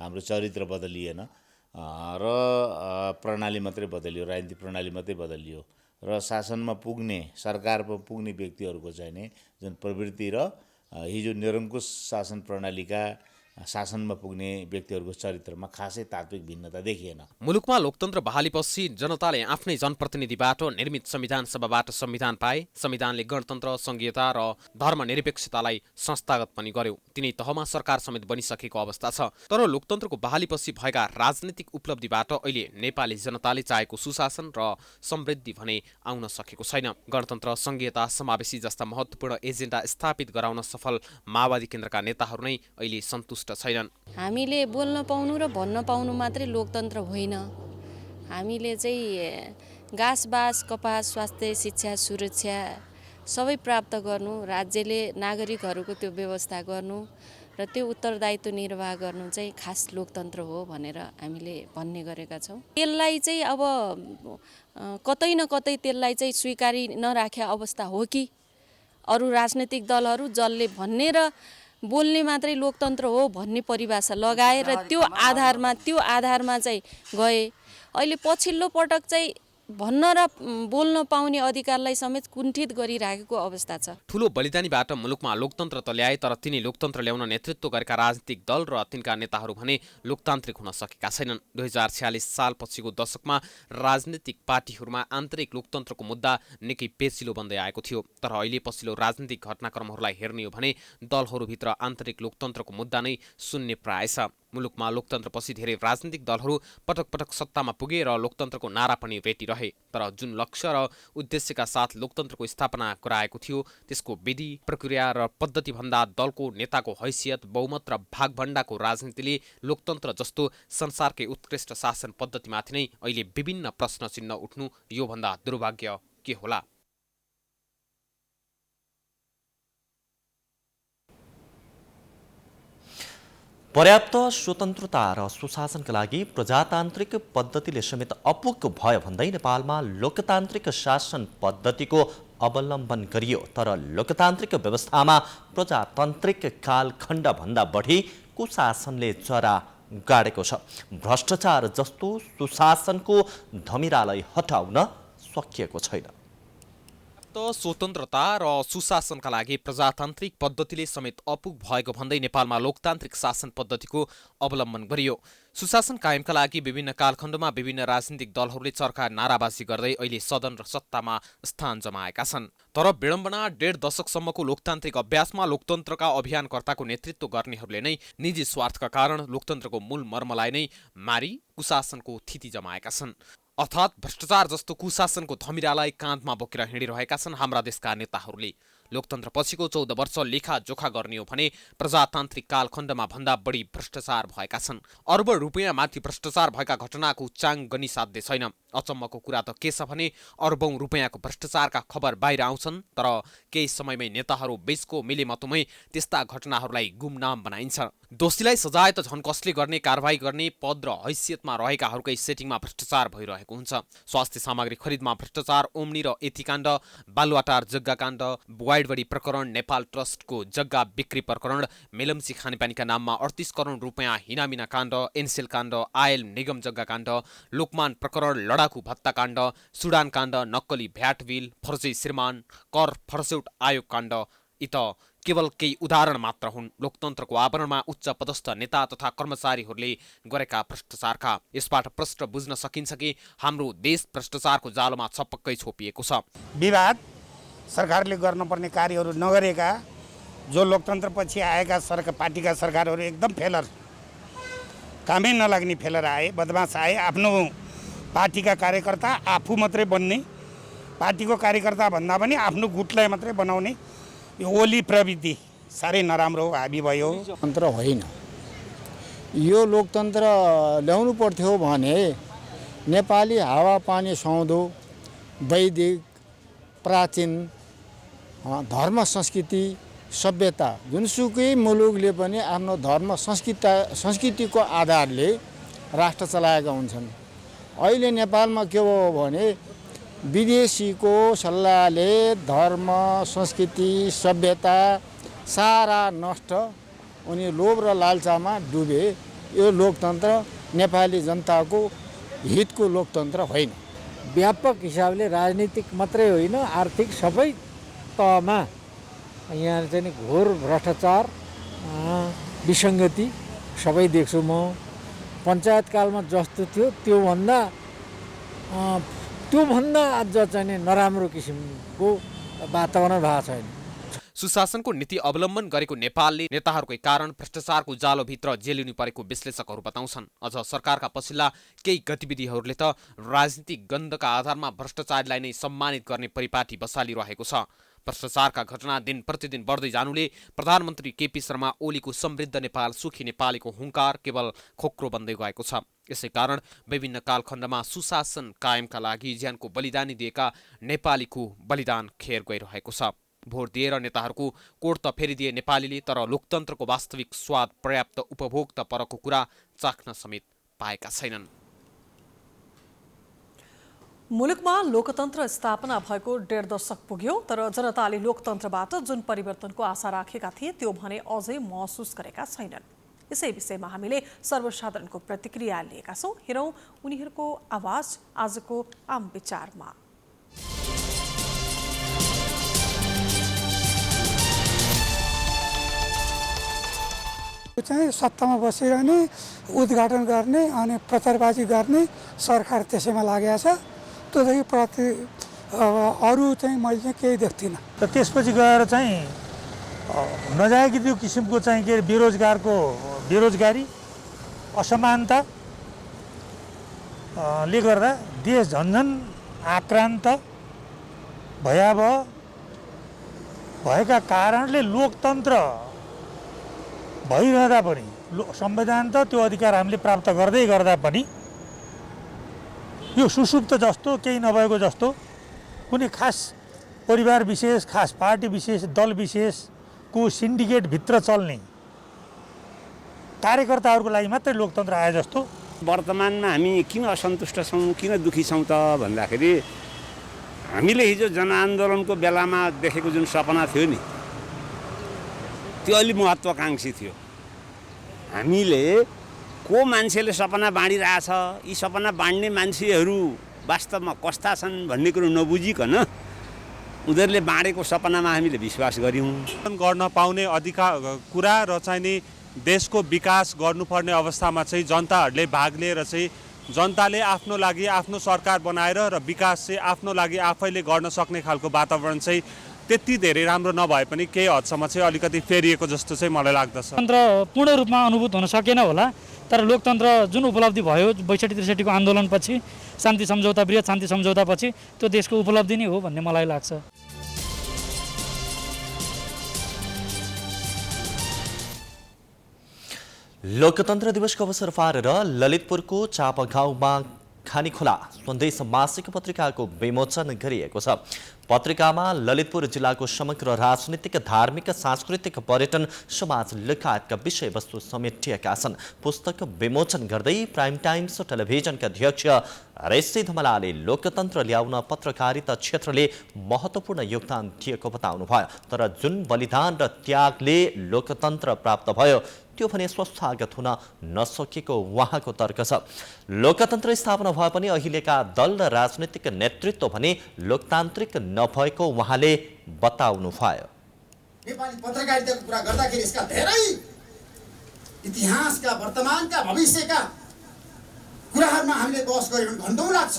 हाम्रो चरित्र बदलिएन र प्रणाली मात्रै बदलियो, राजनीतिक प्रणाली मात्रै बदलियो र शासनमा पुग्ने, सरकारमा पुग्ने व्यक्तिहरूको चाहिँ नि जुन प्रवृत्ति र हिजो निरङ्कुश शासन प्रणालीका शासनमा पुग्ने व्यक्तिहरूको चरित्रमा खासै तात्विक भिन्नता देखिएन। मुलुकमा लोकतन्त्र बहालीपछि जनताले आफ्नै जनप्रतिनिधिबाट निर्मित संविधान सभाबाट संविधान पाए। संविधानले गणतन्त्र, संघीयता र धर्मनिरपेक्षतालाई संस्थागत पनि गर्यो। तिनै तहमा सरकार समेत बनिसकेको अवस्था छ। तर लोकतन्त्रको बहालीपछि भएका राजनीतिक उपलब्धिबाट अहिले नेपाली जनताले चाहेको सुशासन र समृद्धि भने आउन सकेको छैन। गणतन्त्र, संघीयता, समावेशी जस्ता महत्त्वपूर्ण एजेन्डा स्थापित गराउन सफल माओवादी केन्द्रका नेताहरू नै अहिले सन्तुष्ट छैनन्। हामीले बोल्न पाउनु र भन्न पाउनु मात्रै लोकतन्त्र होइन। हामीले चाहिँ घाँसबास, कपास, स्वास्थ्य, शिक्षा, सुरक्षा सबै प्राप्त गर्नु, राज्यले नागरिकहरूको त्यो व्यवस्था गर्नु र त्यो उत्तरदायित्व निर्वाह गर्नु चाहिँ खास लोकतन्त्र हो भनेर हामीले भन्ने गरेका छौँ। त्यसलाई चाहिँ अब कतै न कतै त्यसलाई चाहिँ स्वीकारी नराखे अवस्था हो कि अरू राजनैतिक दलहरू जसले भन्ने र बोल्ने मात्रै लोकतन्त्र हो भन्ने परिभाषा लगाएर त्यो आधारमा चाहिँ गए। अहिले पछिल्लो पटक चाहिँ भन्न र बोल्न पाउने अधिकारलाई समेत कुण्ठित गरिराखेको अवस्था छ। ठूलो बलिदानीबाट मुलुकमा लोकतन्त्र त ल्याए, तर तिनी लोकतन्त्र ल्याउन नेतृत्व गरेका राजनीतिक दल र तिनका नेताहरू भने लोकतान्त्रिक हुन सकेका छैनन्। 2046 सालपछिको दशकमा राजनीतिक पार्टीहरूमा आन्तरिक लोकतन्त्रको मुद्दा निकै पेचिलो बन्दै आएको थियो। तर अहिले पछिल्लो राजनीतिक घटनाक्रमहरूलाई हेर्ने हो भने दलहरूभित्र आन्तरिक लोकतन्त्रको मुद्दा नै शून्य प्राय छ। मुलुकमा लोकतन्त्रपछि धेरै राजनीतिक दलहरू पटक पटक सत्तामा पुगे र लोकतन्त्रको नारा पनि रेटिरहे, तर जुन लक्ष्य र उद्देश्यका साथ लोकतन्त्रको स्थापना गराएको थियो त्यसको विधि प्रक्रिया र पद्धतिभन्दा दलको नेताको हैसियत, बहुमत र भागभण्डाको राजनीतिले लोकतन्त्र जस्तो संसारकै उत्कृष्ट शासन पद्धतिमाथि नै अहिले विभिन्न प्रश्न चिन्ह उठ्नु योभन्दा दुर्भाग्य के होला। पर्याप्त स्वतन्त्रता र सुशासनका लागि प्रजातान्त्रिक पद्धतिले समेत अपुग भयो भन्दै नेपालमा लोकतान्त्रिक शासन पद्धतिको अवलम्बन गरियो, तर लोकतान्त्रिक व्यवस्थामा प्रजातान्त्रिक कालखण्डभन्दा बढी कुशासनले जरा गाडेको छ। भ्रष्टाचार जस्तो सुशासनको धमिरालाई हटाउन सकिएको छैन। स्वतन्त्रता र सुशासनका लागि प्रजातान्त्रिक पद्धतिले समेत अपुग भएको भन्दै नेपालमा लोकतान्त्रिक शासन पद्धतिको अवलम्बन गरियो। सुशासन कायमका लागि विभिन्न कालखण्डमा विभिन्न राजनीतिक दलहरूले चर्का नाराबाजी गर्दै अहिले सदन र सत्तामा स्थान जमाएका छन्। तर विडम्बना 1.5 दशकसम्मको लोकतान्त्रिक अभ्यासमा लोकतन्त्रका अभियानकर्ताको नेतृत्व गर्नेहरूले नै निजी स्वार्थका कारण लोकतन्त्रको मूल मर्मलाई नै मारी कुशासनको थिति जमाएका छन्। अर्थात् भ्रष्टाचार जस्तो कुशासनको धमिरालाई काँधमा बोकेर हिँडिरहेका छन् हाम्रा देशका नेताहरूले। लोकतन्त्र पछिको 14 वर्ष लेखाजोखा गर्ने हो भने प्रजातान्त्रिक कालखण्डमा भन्दा बढी भ्रष्टाचार भएका छन्। अर्ब रुपियाँ माथि भ्रष्टाचार भएका घटनाको उच्चाङ्ग गनी साध्य छैन। अचम्मको कुरा त के छ भने अर्बौं रुपियाँको भ्रष्टाचारका खबर बाहिर आउँछन्, तर केही समयमै नेताहरू बीचको मिलेमतुमै त्यस्ता घटनाहरूलाई गुमनाम बनाइन्छ। दोषीलाई सजाय त झन् कसले गर्ने, कारबाही गर्ने पद र हैसियतमा रहेकाहरूकै सेटिङमा भ्रष्टाचार भइरहेको हुन्छ। स्वास्थ्य सामग्री खरिदमा भ्रष्टाचार, ओम्नी र एथीकाण्ड, बालुवाटार जग्गाकाण्ड, वाइडबडी प्रकरण, नेपाल ट्रस्टको जग्गा बिक्री प्रकरण, मेलम्ची खानेपानीका नाममा 38 करोड रुपियाँ हिनामिना काण्ड, एनसेल काण्ड, आयल निगम जग्गा काण्ड, लोकमान प्रकरण, लडाकु भत्ता काण्ड, सुडान काण्ड, नक्कली भ्याट बिल, फर्जी श्रीमान, कर फर्स्यौट आयोग काण्ड यी त केवल केही उदाहरण मात्र हुन् लोकतन्त्रको आवरणमा उच्च पदस्थ नेता तथा कर्मचारीहरूले गरेका भ्रष्टाचारका। यसबाट प्रश्न बुझ्न सकिन्छ कि हाम्रो देश भ्रष्टाचारको जालोमा छपक्कै छोपिएको छ। विवाद सरकारले गर्नुपर्ने कार्यहरू नगरेका जो लोकतन्त्रपछि आएका पार्टीका सरकारहरू एकदम फेलर, कामै नलाग्ने फेलर आए, बदमास आए। आफ्नो पार्टीका कार्यकर्ता आफू मात्रै बन्ने, पार्टीको कार्यकर्ता भन्दा पनि आफ्नो गुटलाई मात्रै बनाउने यो ओली प्रवृत्ति साह्रै नराम्रो हाबी भयो। तन्त्र होइन यो लोकतन्त्र ल्याउनु पर्थ्यो भने नेपाली हावापानी सुहाउँदो वैदिक प्राचीन धर्म संस्कृति सभ्यता जुनसुकै मुलुकले पनि आफ्नो धर्म संस्कृतिको आधारले राष्ट्र चलाएका हुन्छन्। अहिले नेपालमा के हो भने विदेशीको सल्लाहले धर्म संस्कृति सभ्यता सारा नष्ट, उनी लोभ र लालचामा डुबे। यो लोकतन्त्र नेपाली जनताको हितको लोकतन्त्र होइन। व्यापक हिसाबले राजनीतिक मात्रै होइन आर्थिक सबै तहमा यहाँ चाहिँ घोर भ्रष्टाचार विसङ्गति सबै देख्छु म। पञ्चायतकालमा जस्तो थियो त्योभन्दा अझ चाहिँ नराम्रो किसिमको वातावरण भएको छैन। सुशासनको नीति अवलम्बन गरेको नेपालले नेताहरूकै कारण भ्रष्टाचारको जालोभित्र जेलिनु परेको विश्लेषकहरू बताउँछन्। अझ सरकारका पछिल्ला केही गतिविधिहरूले त राजनीतिक गन्धका आधारमा भ्रष्टाचारीलाई नै सम्मानित गर्ने परिपाटी बसालिरहेको छ। भ्रष्टाचारका घटना दिन प्रतिदिन बढ्दै जानुले प्रधानमन्त्री केपी शर्मा ओलीको समृद्ध नेपाल सुखी नेपालीको हुङ्कार केवल खोक्रो बन्दै गएको छ। यसै कारण विभिन्न कालखण्डमा सुशासन कायमका लागि ज्यानको बलिदानी दिएका नेपालीको बलिदान खेर गइरहेको छ। भोट दिएर नेताहरूको कोड त फेरिदिए नेपालीले, तर लोकतन्त्रको वास्तविक स्वाद पर्याप्त उपभोक्ता परको कुरा चाख्न समेत पाएका छैनन्। मुलुकमा लोकतन्त्र स्थापना भएको 1.5 दशक पुग्यो, तर जनताले लोकतन्त्रबाट जुन परिवर्तनको आशा राखेका थिए त्यो भने अझै महसुस गरेका छैनन्। यसै विषयमा हामीले सर्वसाधारणको प्रतिक्रिया लिएका छौँ। हेरौँ उनीहरूको आवाज आजको आम विचारमा। चाहिँ सत्तामा बसिरहने, उद्घाटन गर्ने अनि प्रचारबाजी गर्ने सरकार त्यसैमा लागेको छ। त्योदेखि प्रति अरू चाहिँ मैले चाहिँ केही देख्दिनँ। र त्यसपछि गएर चाहिँ नजायकी त्यो किसिमको चाहिँ के बेरोजगारी असमानता ले गर्दा देश झन्झन आक्रान्त भयावह भएका कारणले लोकतन्त्र भइरहँदा पनि संविधान त त्यो अधिकार हामीले प्राप्त गर्दै गर्दा पनि यो सुसुप्त जस्तो केही नभएको जस्तो कुनै खास परिवार विशेष, खास पार्टी विशेष, दल विशेषको सिन्डिकेटभित्र चल्ने कार्यकर्ताहरूको लागि मात्रै लोकतन्त्र आए जस्तो। वर्तमानमा हामी किन असन्तुष्ट छौँ, किन दुखी छौँ त भन्दाखेरि हामीले हिजो जनआन्दोलनको बेलामा देखेको जुन सपना थियो नि त्यो अलि महत्त्वकाङ्क्षी थियो। हामीले को मान्छेले सपना बाँडिरहेछ, यी सपना बाँड्ने मान्छेहरू वास्तवमा कस्ता छन् भन्ने कुरो नबुझिकन उनीहरूले बाँडेको सपनामा हामीले विश्वास गऱ्यौँ। गर्न पाउने अधिकार कुरा र चाहिँ नि देशको विकास गर्नुपर्ने अवस्थामा चाहिँ जनताहरूले भाग लिएर चाहिँ जनताले आफ्नो लागि आफ्नो सरकार बनाएर र विकास चाहिँ आफ्नो लागि आफैले गर्न सक्ने खालको वातावरण चाहिँ त्यति धेरै राम्रो नभए पनि केही हदसम्म चाहिँ अलिकति फेरिएको जस्तो चाहिँ मलाई लाग्दछ। तन्त्र पूर्ण रूपमा अनुभूत हुन सकेन होला, तर लोकतन्त्र जुन उपलब्धि भयो 62-63 को आन्दोलनपछि, शान्ति सम्झौता, बृहत शान्ति सम्झौतापछि त्यो देशको उपलब्धि नै हो भन्ने मलाई लाग्छ। लोकतन्त्र दिवसको अवसर पारेर ललितपुरको चापागाउँमा खानीखोला सन्देश मासिक पत्रिकाको विमोचन गरिएको छ। पत्रिकामा ललितपुर जिल्लाको समग्र राजनीतिक, धार्मिक, सांस्कृतिक, पर्यटन, समाज लगायतका विषयवस्तु समेटिएका छन्। पुस्तक विमोचन गर्दै प्राइम टाइम्स टेलिभिजनका अध्यक्ष रेसी धमलाले लोकतन्त्र ल्याउन पत्रकारिता क्षेत्रले महत्त्वपूर्ण योगदान दिएको बताउनुभयो। तर जुन बलिदान र त्यागले लोकतन्त्र प्राप्त भयो त्यो भने संस्थागत हुन नसकेको उहाँको तर्क छ। लोकतन्त्र स्थापना भए पनि अहिलेका दल र राजनीतिक नेतृत्व भने लोकतान्त्रिक नभएको उहाँले बताउनुभयो। नेपाली पत्रकारिताको कुरा गर्दाखेरि यसका धेरै इतिहासका, वर्तमानका, भविष्यका कुराहरूमा हामीले बहस गऱ्यौँ भने घन्टौँ लाग्छ।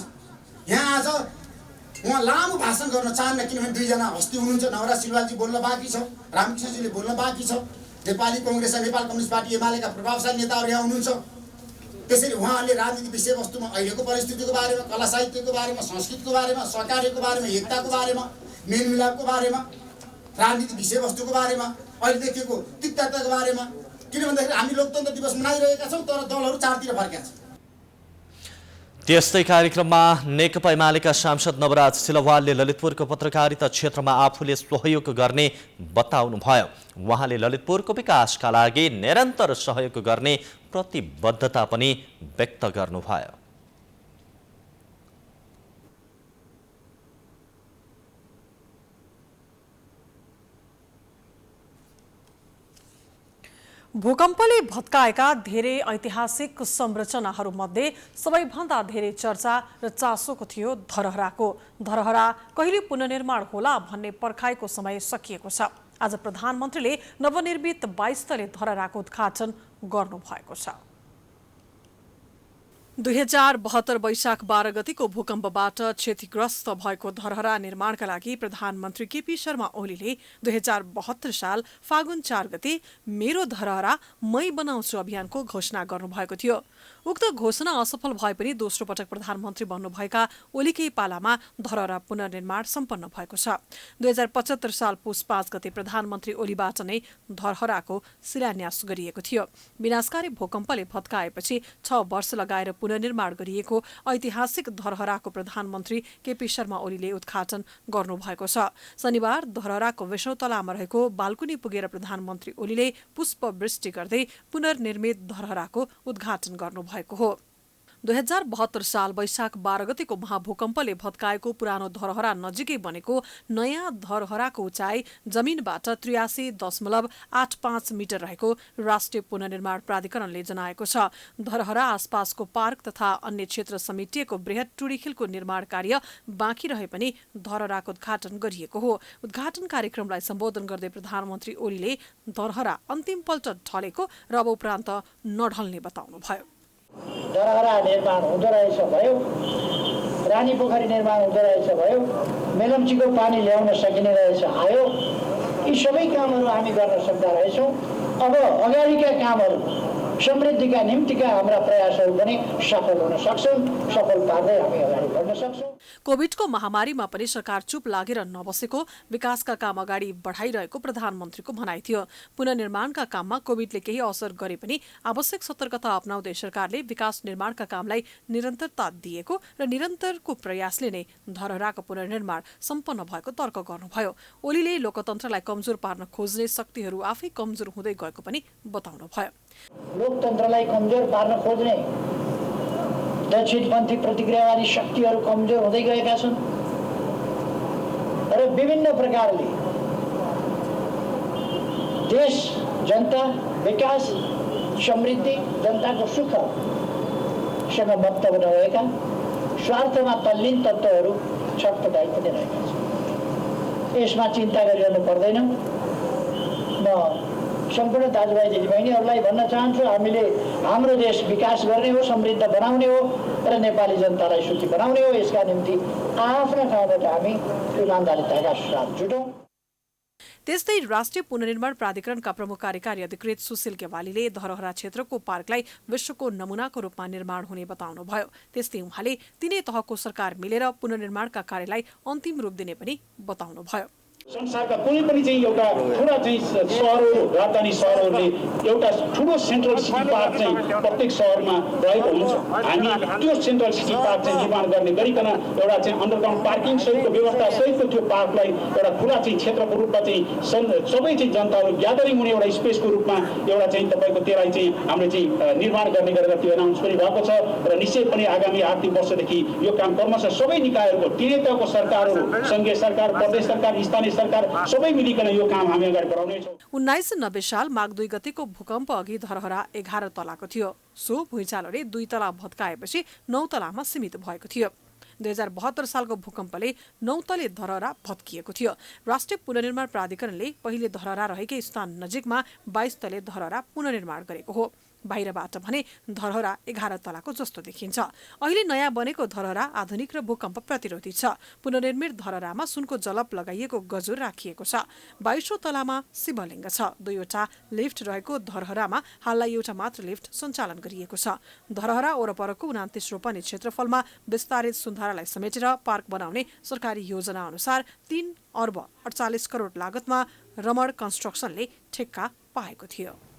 यहाँ आज उहाँ लामो भाषण गर्न चाहन्न, किनभने दुईजना हस्ती हुनुहुन्छ। नवराज सिलवालजी बोल्न बाँकी छ, रामकृष्णजीले बोल्न बाँकी छ, नेपाली कङ्ग्रेस र नेपाल कम्युनिस्ट पार्टी एमालेका प्रभावशाली नेताहरू यहाँ हुनुहुन्छ। त्यसैले उहाँहरूले राजनीतिक विषयवस्तुमा अहिलेको परिस्थितिको बारेमा, कला साहित्यको बारेमा, संस्कृतिको बारेमा, सहकार्यको बारेमा, एकताको बारेमा, मेलमिलापको बारेमा, राजनीतिक विषयवस्तुको बारेमा, अहिले देखिएको तिक्तताको बारेमा, किन भन्दाखेरि हामी लोकतन्त्र दिवस मनाइरहेका छौँ तर दलहरू चारतिर फर्केका छन्। त्यस्तै कार्यक्रममा नेकपा एमालेका सांसद नवराज सिलवालले ललितपुरको पत्रकारिता क्षेत्रमा आफूले सहयोग गर्ने बताउनुभयो। उहाँले ललितपुरको विकासका लागि निरन्तर सहयोग गर्ने प्रतिबद्धता पनि व्यक्त गर्नुभयो। भूकम्पले भत्काएका धेरै ऐतिहासिक संरचनाहरूमध्ये सबैभन्दा धेरै चर्चा र चासोको थियो धरहराको। धरहरा कहिले पुनर्निर्माण होला भन्ने पर्खाइको समय सकिएको छ। आज प्रधानमन्त्रीले नवनिर्मित 22 तले धरहराको उद्घाटन गर्नुभएको छ। 2072 वैशाख 12 गतिको भूकम्पबाट क्षतिग्रस्त भएको धरहरा निर्माणका लागि प्रधानमन्त्री केपी शर्मा ओलीले 2072 साल फागुन 4 गते मेरो धरहरा मै बनाउँछु अभियानको घोषणा गर्नुभएको थियो। उक्त घोषणा असफल भए पनि दोस्रो पटक प्रधानमन्त्री बन्नुभएका ओलीकै पालामा धरहरा पुनर्निर्माण सम्पन्न भएको छ। 2075 साल पुस 5 गते प्रधानमन्त्री ओलीबाट नै धरहराको शिलान्यास गरिएको थियो। विनाशकारी भूकम्पले भत्काएपछि 6 वर्ष लगाएर पुनर्निर्माण गरिएको ऐतिहासिक धरहराको प्रधानमन्त्री केपी शर्मा ओलीले उद्घाटन गर्नुभएको छ। शनिबार धरहराको 20औं तलामा रहेको बाल्कुनी पुगेर प्रधानमन्त्री ओलीले पुष्पवृष्टि गर्दै पुनर्निर्मित धरहराको उद्घाटन गर्नुभएको हो। 2072 साल वैशाख 12 गतेको महाभूकम्पले भत्काएको पुरानो धरहरा नजिकै बनेको नयाँ धरहराको उचाइ जमिनबाट 83.85 मिटर रहेको राष्ट्रिय पुनर्निर्माण प्राधिकरणले जनाएको छ। धरहरा आसपासको पार्क तथा अन्य क्षेत्र समेटिएको बृहत टुँडीखेलको निर्माण कार्य बाँकी रहे पनि धरहराको उद्घाटन गरिएको हो। उद्घाटन कार्यक्रमलाई सम्बोधन गर्दै प्रधानमन्त्री ओलीले धरहरा अन्तिमपल्ट ढलेको र अब उपरान्त नढल्ने बताउनुभयो। धरहरा निर्माण हुँदो रहेछ भयो, रानी पोखरी निर्माण हुँदो रहेछ भयो, मेलम्चीको पानी ल्याउन सकिने रहेछ आयो। यी सबै कामहरू हामी गर्न सक्दा रहेछौँ। अब अगाडिका कामहरू समृद्धिका निम्तिका हाम्रा प्रयासहरू पनि सफल हुन सक्छन्। सफल पार्दै हामी अगाडि बढ्न सक्छौँ। कोभिडको महामारीमा पनि सरकार चुप लागेर नबसेको, विकासका काम अगाडि बढाइरहेको प्रधानमन्त्रीको भनाइ थियो। पुनर्निर्माणका काममा कोभिडले केही असर गरे पनि आवश्यक सतर्कता अपनाउँदै सरकारले विकास निर्माणका कामलाई निरन्तरता दिएको र निरन्तरको प्रयासले नै धरहराको पुनर्निर्माण सम्पन्न भएको तर्क गर्नुभयो। ओलीले लोकतन्त्रलाई कमजोर पार्न खोज्ने शक्तिहरू आफै कमजोर हुँदै गएको पनि बताउनुभयो। लोकतन्त्रलाई कमजोर पार्न खोज्ने दक्षिणपन्थी प्रतिक्रियावादी शक्तिहरू कमजोर हुँदै गएका छन् र विभिन्न प्रकारले देश, जनता, विकास, समृद्धि, जनताको सुखसँग मतलब नभएका स्वार्थमा तल्लीन तत्त्वहरू छटपटाइ पनि रहेका छन्। यसमा चिन्ता गरिरहनु पर्दैन। म सम्पूर्ण दाजुभाइ दिदीबहिनीहरूलाई भन्न चाहन्छु, हामीले हाम्रो देश विकास गर्ने हो, समृद्ध बनाउने हो र नेपाली जनतालाई सुखी बनाउने हो। यसका निम्ति आफ्ना ठाउँबाट हामी इमानदारिताका साथ जुटौँ। त्यस्तै राष्ट्रिय पुनर्निर्माण प्राधिकरणका प्रमुख कार्यकारी अधिकृत सुशील केवालीले धरहरा क्षेत्रको पार्कलाई विश्वको नमूनाको रूपमा निर्माण हुने बताउनुभयो। त्यस्तै उहाँले तीनै तहको सरकार मिलेर पुनर्निर्माणका कार्यलाई अन्तिम रूप दिने पनि बताउनुभयो। संसारका कुनै पनि चाहिँ एउटा ठुला चाहिँ सहरहरू, राजधानी सहरहरूले एउटा ठुलो सेन्ट्रल सिटी पार्क चाहिँ प्रत्येक सहरमा रहेको हुन्छ। हामी त्यो सेन्ट्रल सिटी पार्क चाहिँ निर्माण गर्ने गरिकन एउटा चाहिँ अन्डरग्राउन्ड पार्किङ सहितको व्यवस्था सहितको त्यो पार्कलाई एउटा खुला चाहिँ क्षेत्रको रूपमा चाहिँ सबै चाहिँ जनताहरू ग्यादरिङ हुने एउटा स्पेसको रूपमा एउटा चाहिँ तपाईँको त्यसलाई चाहिँ हामीले चाहिँ निर्माण गर्ने गरेर त्यो एनाउन्स पनि भएको छ र निश्चय पनि आगामी आर्थिक वर्षदेखि यो काम क्रमशः सबै निकायहरूको तीनै तहको सरकारहरू, सङ्घीय सरकार, प्रदेश सरकार, स्थानीय सरकार सबै मिलिकन यो काम हामी अगाडि बढाउनेछौँ। 1990 साल माघ 2 गतेको भूकम्प अघि धरहरा 11 तलाको थियो। सो भुइँचालोले 2 तला भत्काएपछि 9 तलामा सीमित भएको थियो। 2072 सालको भूकम्पले 9 तले धरहरा भत्किएको थियो। राष्ट्रिय पुनर्निर्माण प्राधिकरणले पहिले धरहरा रहेकै स्थान नजिकमा 22 तले धरहरा पुनर्निर्माण गरेको हो। बाहिरबाट भने धरहरा 11 तलाको जस्तो देखिन्छ। अहिले नयाँ बनेको धरहरा आधुनिक र भूकम्प प्रतिरोधी छ। पुनर्निर्मित धरहरामा सुनको जलप लगाइएको गजुर राखिएको छ। 22औं तलामा शिवलिङ्ग छ। 2वटा लिफ्ट रहेको धरहरामा हाललाई एउटा मात्र लिफ्ट सञ्चालन गरिएको छ। धरहरा वरपरको 29 रोपनी क्षेत्रफलमा विस्तारित सुन्धारालाई समेटेर पार्क बनाउने सरकारी योजना अनुसार 3 अर्ब 48 करोड लागतमा रमण कन्स्ट्रक्सनले ठेक्का पाएको थियो।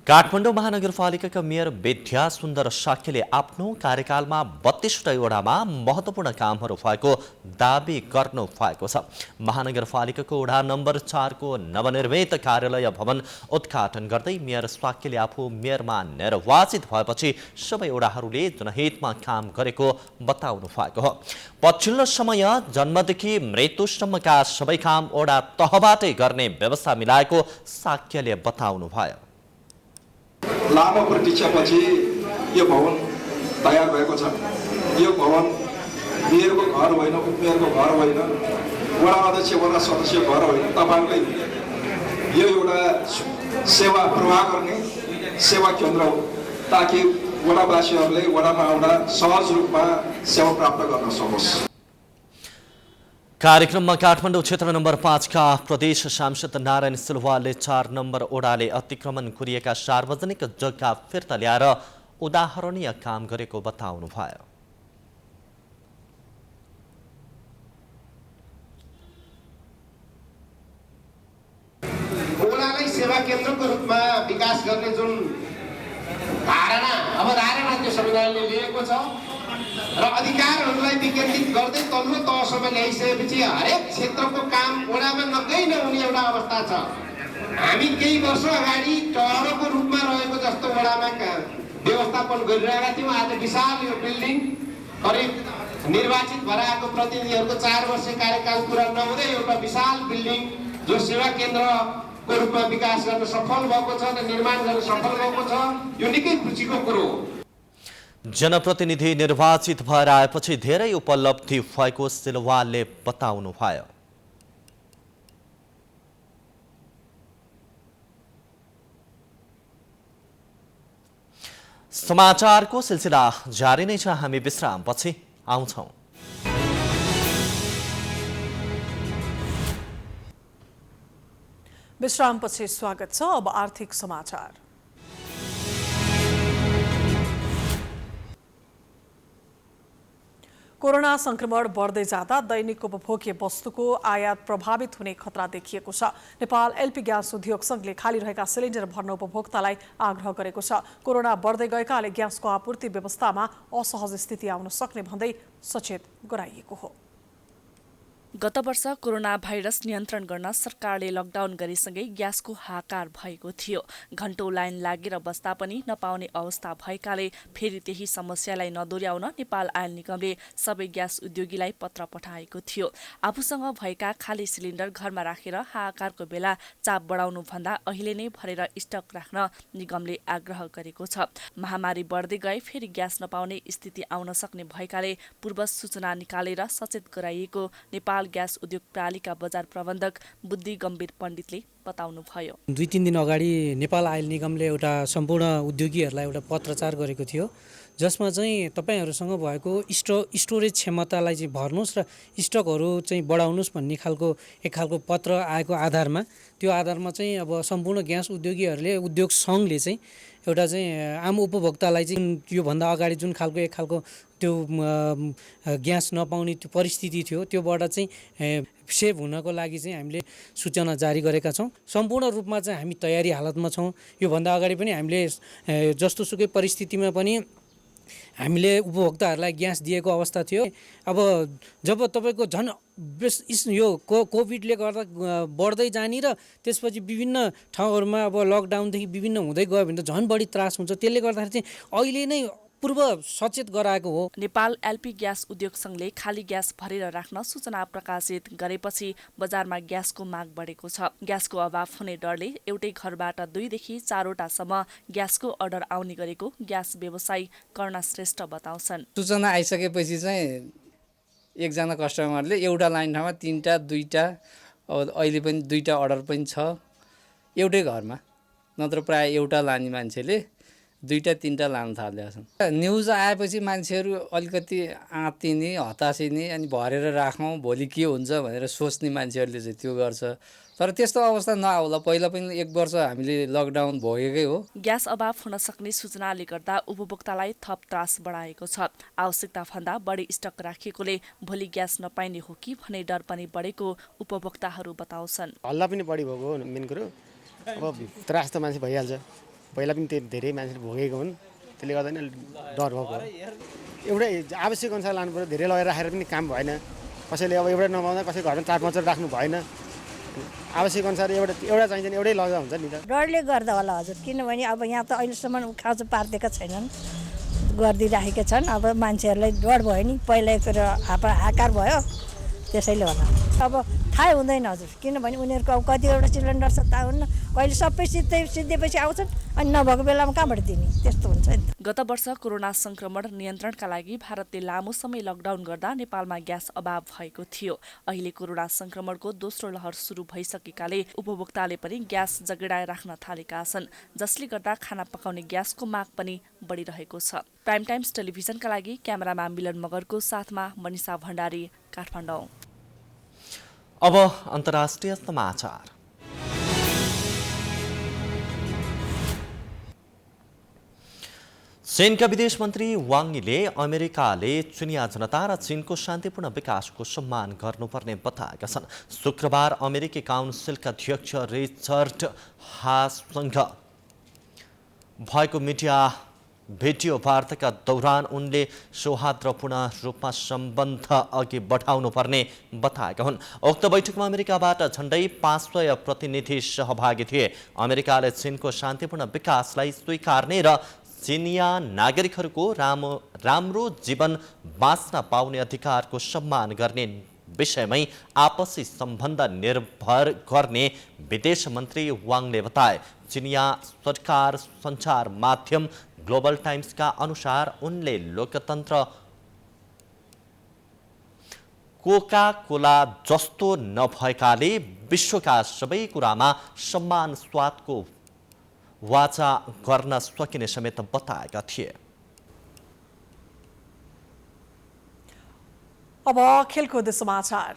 काठमाडौँ महानगरपालिकाका मेयर विद्या सुन्दर साक्यले आफ्नो कार्यकालमा 32वटा वडामा महत्त्वपूर्ण कामहरू भएको दावी गर्नु भएको छ। महानगरपालिकाको वडा नम्बर 4 को नवनिर्मित कार्यालय भवन उद्घाटन गर्दै मेयर साक्यले आफू मेयरमा निर्वाचित भएपछि सबै वडाहरूले जनहितमा काम गरेको बताउनु भएको हो। पछिल्लो समय जन्मदेखि मृत्युसम्मका सबै काम वडा तहबाटै गर्ने व्यवस्था मिलाएको साक्यले बताउनु भयो। लामो प्रतीक्षापछि यो भवन तयार भएको छ। यो भवन मेयरको घर होइन, उपमेयरको घर होइन, वडा अध्यक्ष, वडा सदस्य घर होइन, तपाईँकै यो एउटा सेवा प्रवाह गर्ने सेवा केन्द्र हो, ताकि वडावासीहरूले वडामा आउँदा सहज रूपमा सेवा प्राप्त गर्न सकोस्। कार्यक्रममा काठमाडौँ क्षेत्र नम्बर 5 का प्रदेश सांसद नारायण सिलवालले 4 नम्बर ओडाले अतिक्रमण गरिएका सार्वजनिक जग्गा फिर्ता ल्याएर उदाहरणीय काम गरेको बताउनु भयो। ओडालाई सेवा केन्द्रको रूपमा विकास गर्ने जुन धारणा त्यो संविधानले लिएको छ र अधिकारहरूलाई विकेन्द्रित गर्दै तल्लो तहसम्म ल्याइसकेपछि हरेक क्षेत्रको काम वडामा नगई नहुने एउटा अवस्था छ। हामी केही वर्ष अगाडि टहरको रूपमा रहेको जस्तो वडामा व्यवस्थापन गरिरहेका थियौँ। आज विशाल यो बिल्डिङ करिब निर्वाचित भएर आएको प्रतिनिधिहरूको 4 वर्ष कार्यकाल पुरा नहुँदै एउटा विशाल बिल्डिङ जो सेवा केन्द्रको रूपमा विकास गर्न सफल भएको छ र निर्माण गर्न सफल भएको छ, यो निकै खुसीको कुरो हो। जनप्रतिनिधि निर्वाचित भएर आएपछि धेरै उपलब्धि भएको सिलवालले बताउनुभयो। समाचारको सिलसिला जारी नै छ, हामी विश्रामपछि आउँछौँ। विश्रामपछि स्वागत छ। अब आर्थिक समाचार। कोरोना संक्रमण बढ्दै जाँदा दैनिक उपभोग्य वस्तुको आयात प्रभावित हुने खतरा देखिएको छ। नेपाल एलपी ग्यास उद्योग संघले खाली रहेका सिलिन्डर भर्न उपभोक्तालाई आग्रह गरेको छ। कोरोना बढ्दै गएकाले ग्यासको आपूर्ति व्यवस्थामा असहज स्थिति आउन सक्ने भन्दै सचेत गराइएको हो। गत वर्ष कोरोना भाइरस नियन्त्रण गर्न सरकारले लकडाउन गरेसँगै ग्यासको हाहाकार भएको थियो। घण्टौं लाइन लागेर बस्दा पनि नपाउने अवस्था भएकाले फेरि त्यही समस्यालाई नदोर्याउन नेपाल आयल निगमले सबै ग्यास उद्योगीलाई पत्र पठाएको थियो। आफूसँग भएका खाली सिलिन्डर घरमा राखेर हाहाकारको बेला चाप बढाउनु भन्दा अहिले नै भरेर स्टक राख्न निगमले आग्रह गरेको छ। महामारी बढ्दै गए फेरि ग्यास नपाउने स्थिति आउन सक्ने भएकाले पूर्व सूचना निकालेर सचेत गराइएको नेपाल ग्यास उद्योग प्रणालीका बजार प्रबन्धक बुद्धि गम्भीर पण्डितले बताउनुभयो। 2-3 दिन अगाडि नेपाल आयल निगमले एउटा सम्पूर्ण उद्योगीहरूलाई एउटा पत्रचार गरेको थियो, जसमा चाहिँ तपाईहरुसँग भएको स्टोरेज क्षमतालाई चाहिँ भर्नुस् र स्टकहरू चाहिँ बढाउनुस् भन्ने एक खालको पत्र आएको आधारमा त्यो आधारमा चाहिँ अब सम्पूर्ण ग्यास उद्योगीहरूले उद्योग संघले चाहिँ एउटा चाहिँ आम उपभोक्तालाई चाहिँ यो भन्दा अगाडि जुन खालको एक खालको त्यो ग्यास नपाउने त्यो परिस्थिति थियो त्योबाट चाहिँ सेभ हुनको लागि चाहिँ हामीले सूचना जारी गरेका छौं। सम्पूर्ण रूपमा चाहिँ हामी तयारी हालतमा छौं। यो भन्दा अगाडि पनि हामीले जस्तोसुकै परिस्थितिमा पनि हामीले उपभोक्ताहरूलाई ग्यास दिएको अवस्था थियो। अब जब तपाईको झन् यो कोभिडले गर्दा बढ्दै जाने र त्यसपछि विभिन्न ठाउँहरूमा अब लकडाउनदेखि विभिन्न हुँदै गयो भने त झन् बढी त्रास हुन्छ। त्यसले गर्दाखेरि चाहिँ अहिले नै पूर्व सचेत गराएको हो। नेपाल एलपी ग्यास उद्योग संघले खाली ग्यास भरेर राख्न सूचना प्रकाशित गरेपछि बजारमा ग्यासको माग बढेको छ। ग्यासको अभाव हुने डरले एउटै घरबाट 2 देखि 4 वटासम्म ग्यासको अर्डर आउने गरेको ग्यास व्यवसायी कर्ण श्रेष्ठ बताउँछन्। सूचना आइसकेपछि चाहिँ एकजना कस्टमरले एउटा लाइन ठाउँमा 3टा 2टा अहिले पनि 2टा अर्डर पनि छ एउटै घरमा, नत्र प्राय एउटा लाने मान्छेले 2टा 3टा लान थालेका छन्। न्युज आएपछि मान्छेहरू अलिकति आत्तिने हतासिने अनि भरेर राखौँ भोलि के हुन्छ भनेर सोच्ने मान्छेहरूले चाहिँ त्यो गर्छ। तर त्यस्तो अवस्था नआउला। पहिला पनि 1 वर्ष हामीले लकडाउन भएकै हो। ग्यास अभाव हुन सक्ने सूचनाले गर्दा उपभोक्तालाई थप त्रास बढाएको छ। आवश्यकता भन्दा बढी स्टक राखिएकोले भोलि ग्यास नपाइने हो कि भन्ने डर पनि बढेको उपभोक्ताहरू बताउँछन्। हल्ला पनि बढी भएको हो मेन कुरो। अब त्रास त मान्छे भइहाल्छ। पहिला पनि धेरै मान्छेले भोगेको हुन्, त्यसले गर्दा नि डर भएको हो। एउटै आवश्यक अनुसार लानु पर्यो। धेरै लगेर राखेर पनि काम भएन। कसैले अब एउटा नपाउँदा कसै घरमा 4-5 राख्नु भएन। आवश्यक अनुसार एउटा चाहिन्छ एउटै लगेर हुन्छ नि त। डरले गर्दा होला हजुर, किनभने अब यहाँ त अहिलेसम्म खाँचो पारिदिएका छैनन्, गरिदिइराखेका छन्। अब मान्छेहरूलाई डर भयो नि, पहिला एकचोटि हाकार भयो त्यसैले होला। अब थाहै हुँदैन हजुर, किनभने उनीहरूको अब कतिवटा सिलिन्डर छ थाहा हुन्न। कहिले सबै सिद्धिएपछि आउँछन् अनि नभएको बेलामा कहाँबाट दिने, त्यस्तो हुन्छ नि। गत वर्ष कोरोना संक्रमण नियन्त्रणका लागि भारतले लामो समय लकडाउन गर्दा नेपालमा ग्यास अभाव भएको थियो। अहिले कोरोना संक्रमणको दोस्रो लहर सुरु भइसकेकाले उपभोक्ताले पनि ग्यास जगेडाए राख्न थालेका छन्, जसले गर्दा खाना पकाउने ग्यासको माग पनि बढिरहेको छ। प्राइम टाइम्स टेलिभिजनका लागि क्यामेरामा मिलन मगरको साथमा मनिषा भण्डारी, काठमाडौँ। अब अन्तर्राष्ट्रिय समाचार। चीनका विदेश मन्त्री वाङ यीले अमेरिकाले चीनिया जनता र चीनको शान्तिपूर्ण विकासको सम्मान गर्नुपर्ने बताएका छन्। शुक्रबार अमेरिकी काउन्सिलका अध्यक्ष रिचर्ड हाससँग भएको भिडियो वार्ताका दौरान उनले सौहार्दपूर्ण रूपमा सम्बन्ध अघि बढाउनुपर्ने बताएका हुन्। उक्त बैठकमा अमेरिकाबाट झण्डै 500 प्रतिनिधि सहभागी थिए। अमेरिकाले चीनको शान्तिपूर्ण विकासलाई स्वीकार्ने र चिनिया नागरिकहरूको राम्रो जीवन बाँच्न पाउने अधिकारको सम्मान गर्ने विषयमै आपसी सम्बन्ध निर्भर गर्ने विदेश मन्त्री वाङले बताए। चिनिया सरकार सञ्चार माध्यम ग्लोबल टाइम्सका अनुसार उनले लोकतन्त्र कोका कोला जस्तो नभएकाले विश्वका सबै कुरामा समान स्वादको वाचा गर्न सकिने समेत बताएका थिए। अब खेलकुद समाचार।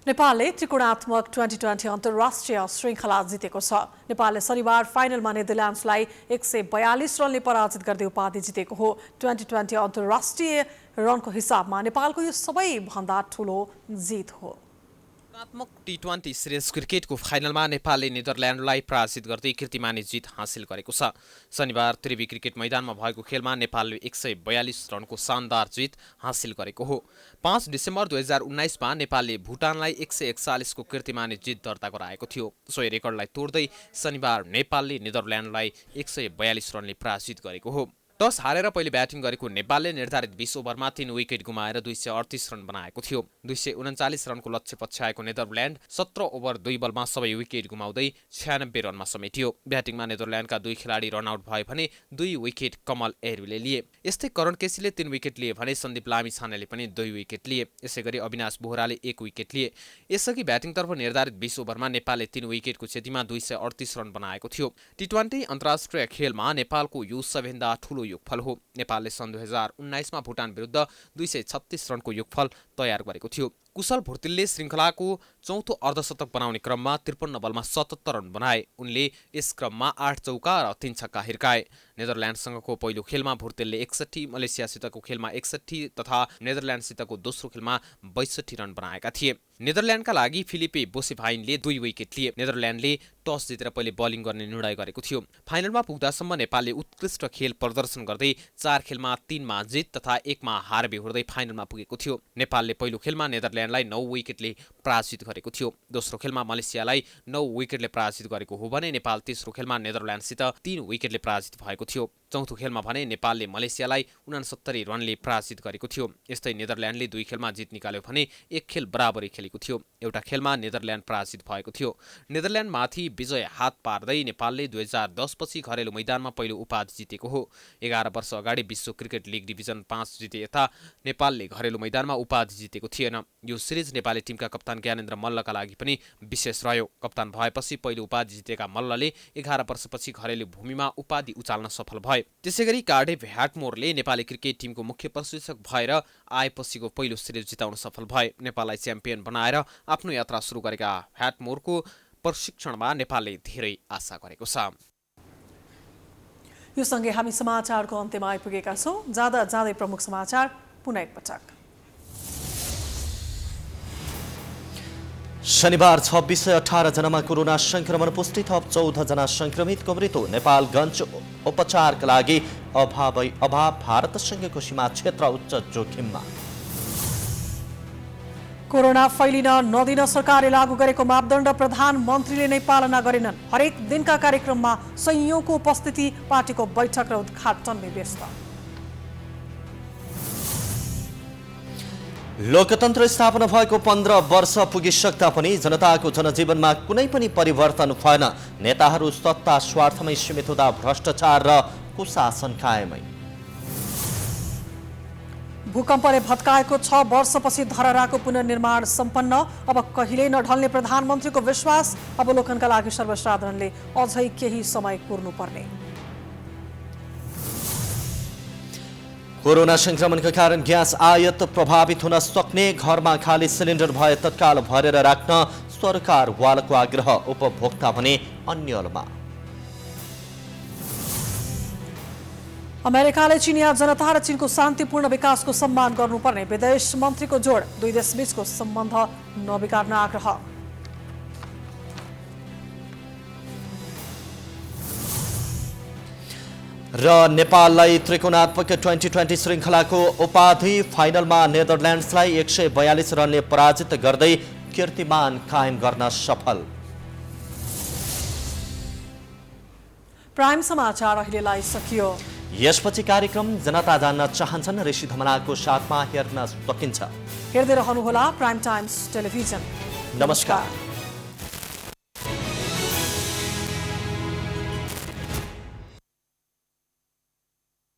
नेपालले त्रिकोणात्मक 2020 अन्तर्राष्ट्रिय श्रृङ्खला जितेको छ। नेपालले शनिबार फाइनलमा नेदरल्यान्ड्सलाई 142 रनले पराजित गर्दै उपाधि जितेको हो। 2020 अन्तर्राष्ट्रिय रनको हिसाबमा नेपालको यो सबैभन्दा ठूलो जित हो। त्रिकोणात्मक T20 सिरिज क्रिकेटको फाइनलमा नेपालले नेदरल्यान्डलाई पराजित गर्दै कीर्तिमानी जित हासिल गरेको छ। शनिबार त्रिवी क्रिकेट मैदानमा भएको खेलमा नेपालले 142 रनको शानदार जित हासिल गरेको हो। 5 डिसेम्बर 2019 मा नेपालले भुटानलाई 141 को कीर्तिमानी जित दर्ता गराएको थियो। सोही रेकर्डलाई तोड्दै शनिबार नेपालले नेदरल्यान्डलाई 142 रनले पराजित गरेको हो। टस हारेर पहिले ब्याटिङ गरेको नेपालले निर्धारित 20 ओभरमा 3 विकेट गुमाएर 238 रन बनाएको थियो। 239 रनको लक्ष्य पछ्याएको नेदरल्यान्ड 17 ओभर 2 बलमा सबै विकेट गुमाउँदै 96 रनमा समेटियो। ब्याटिङमा नेदरल्यान्डका 2 खेलाडी रनआउट भए भने 2 विकेट कमल एहरुले लिए। यस्तै करण केसीले 3 विकेट लिए भने सन्दीप लामिछानेले पनि 2 विकेट लिए। यसैगरी अविनाश बोहराले 1 विकेट लिए। यसअघि ब्याटिङतर्फ निर्धारित 20 ओभरमा नेपालले 3 विकेटको क्षतिमा 238 रन बनाएको थियो। T20 अन्तर्राष्ट्रिय खेलमा नेपालको यो सबैभन्दा ठूलो योगफल हो। नेपालले सन् 2019 मा भुटान विरुद्ध 236 रनको योगफल तयार गरेको थियो। कुशल भुर्तिलले श्रृङ्खलाको चौथो अर्धशतक बनाउने क्रममा 53 बलमा 77 रन बनाए। उनले यस क्रममा 8 चौका र 3 छक्का हिर्काए। नेदरल्यान्डसँगको पहिलो खेलमा भुर्तिलले 61, मलेसियासितको खेलमा 61 तथा नेदरल्यान्डसितको दोस्रो खेलमा 62 रन बनाएका थिए। नेदरल्यान्डका लागि फिलिपे बोसेभाइनले 2 विकेट लिए। नेदरल्यान्डले टस जितेर पहिले बलिङ गर्ने निर्णय गरेको थियो। फाइनलमा पुग्दासम्म नेपालले उत्कृष्ट खेल प्रदर्शन गर्दै 4 खेलमा 3 मा जित तथा 1 मा हार बेहोर्दै फाइनलमा पुगेको थियो। नेपालले पहिलो खेलमा नेदरल्यान्डलाई 9 विकेटले पराजित गरेको थियो। दोस्रो खेलमा मलेसियालाई 9 विकेटले पराजित गरेको हो भने नेपाल तेस्रो खेलमा नेदरल्यान्डसित 3 विकेटले पराजित भएको थियो। चौथो खेलमा भने नेपालले मलेसियालाई 69 रनले पराजित गरेको थियो। यस्तै नेदरल्यान्डले 2 खेलमा जित निकाल्यो भने 1 खेल बराबरी खेलेको थियो। एउटा खेलमा नेदरल्यान्ड पराजित भएको थियो। नेदरल्यान्डमाथि विजय हात पार्दै नेपालले 2010 पछि घरेलु मैदानमा पहिलो उपाधि जितेको हो। 11 वर्ष अगाडि विश्व क्रिकेट लिग डिभिजन 5 जिते यता नेपालले घरेलु मैदानमा उपाधि जितेको थिएन। यो सिरिज नेपाली टिमका कप्तान ज्ञानेन्द्र मल्लका लागि पनि विशेष रह्यो। कप्तान भएपछि पहिलो उपाधि जितेका मल्लले 11 वर्षपछि घरेलु भूमिमा उपाधि उचाल्न सफल भए। त्यसैगरी कार्डिफ ह्याटमोरले नेपाली क्रिकेट टिमको मुख्य प्रशिक्षक भएर आएपछिको पहिलो सिरिज जिताउन सफल भए। नेपाललाई च्याम्पियन बनाएर आफ्नो यात्रा सुरु गरेका ह्याटमोरको प्रशिक्षणमा नेपालले धेरै आशा गरेको छ। यो सँगै हामी समाचारको अन्त्यमा आइपुगेका छौं। जाँदै प्रमुख समाचार पुनः एकपटक। शनिबार 2618 जनामा कोरोना संक्रमण पुष्टि, थप 14 जना संक्रमितको मृत्यु। नेपालगञ्ज उपचारका लागि अभाव भारतसँगको सीमा क्षेत्र उच्च जोखिममा। कोरोना फैलिन नदिन सरकारले लागू गरेको मापदण्ड प्रधानमन्त्रीले नै पालना गरेनन्। हरेक दिनका कार्यक्रममा संयोगको उपस्थिति, पार्टीको बैठक र उद्घाटनले व्यस्त। लोकतन्त्र स्थापना भएको 15 वर्ष पुगिसक्दा पनि जनताको जनजीवनमा कुनै पनि परिवर्तन भएन। नेताहरू सत्ता स्वार्थमै सीमित हुँदा भ्रष्टाचार र कुशासन कायमै। भूकम्पले भत्काएको 6 वर्षपछि धरहराको पुनर्निर्माण सम्पन्न। अब कहिल्यै नढल्ने प्रधानमन्त्रीको विश्वास। अवलोकनका लागि सर्वसाधारणले अझै केही समय कुर्नुपर्ने। कोरोना संक्रमणका कारण ग्यास आयात प्रभावित हुन सक्ने। घरमा खाली सिलिन्डर भए तत्काल भरेर राख्न सरकारवालाको आग्रह। उपभोक्ता भने अन्यलमा। अमेरिकाले चिनिया जनता र चीनको शान्तिपूर्ण विकासको सम्मान गर्नुपर्ने विदेश मन्त्रीको जोड। दुई देशबीचको सम्बन्ध नबिगार्न आग्रह। र नेपाललाई त्रिकोणात्मक 2020 श्रृङ्खलाको उपाधि। फाइनलमा नेदरल्यान्ड्सलाई 142 रनले पराजित गर्दै कीर्तिमान कायम गर्न सफल। प्राइम समाचार अहिलेलाई सकियो। यसपछि कार्यक्रम जनता जान्न चाहन्छन् ऋषि धमलाको साथमा हेर्न सकिन्छ। हेर्दै रहनुहोला प्राइम टाइम्स टेलिभिजन। नमस्कार।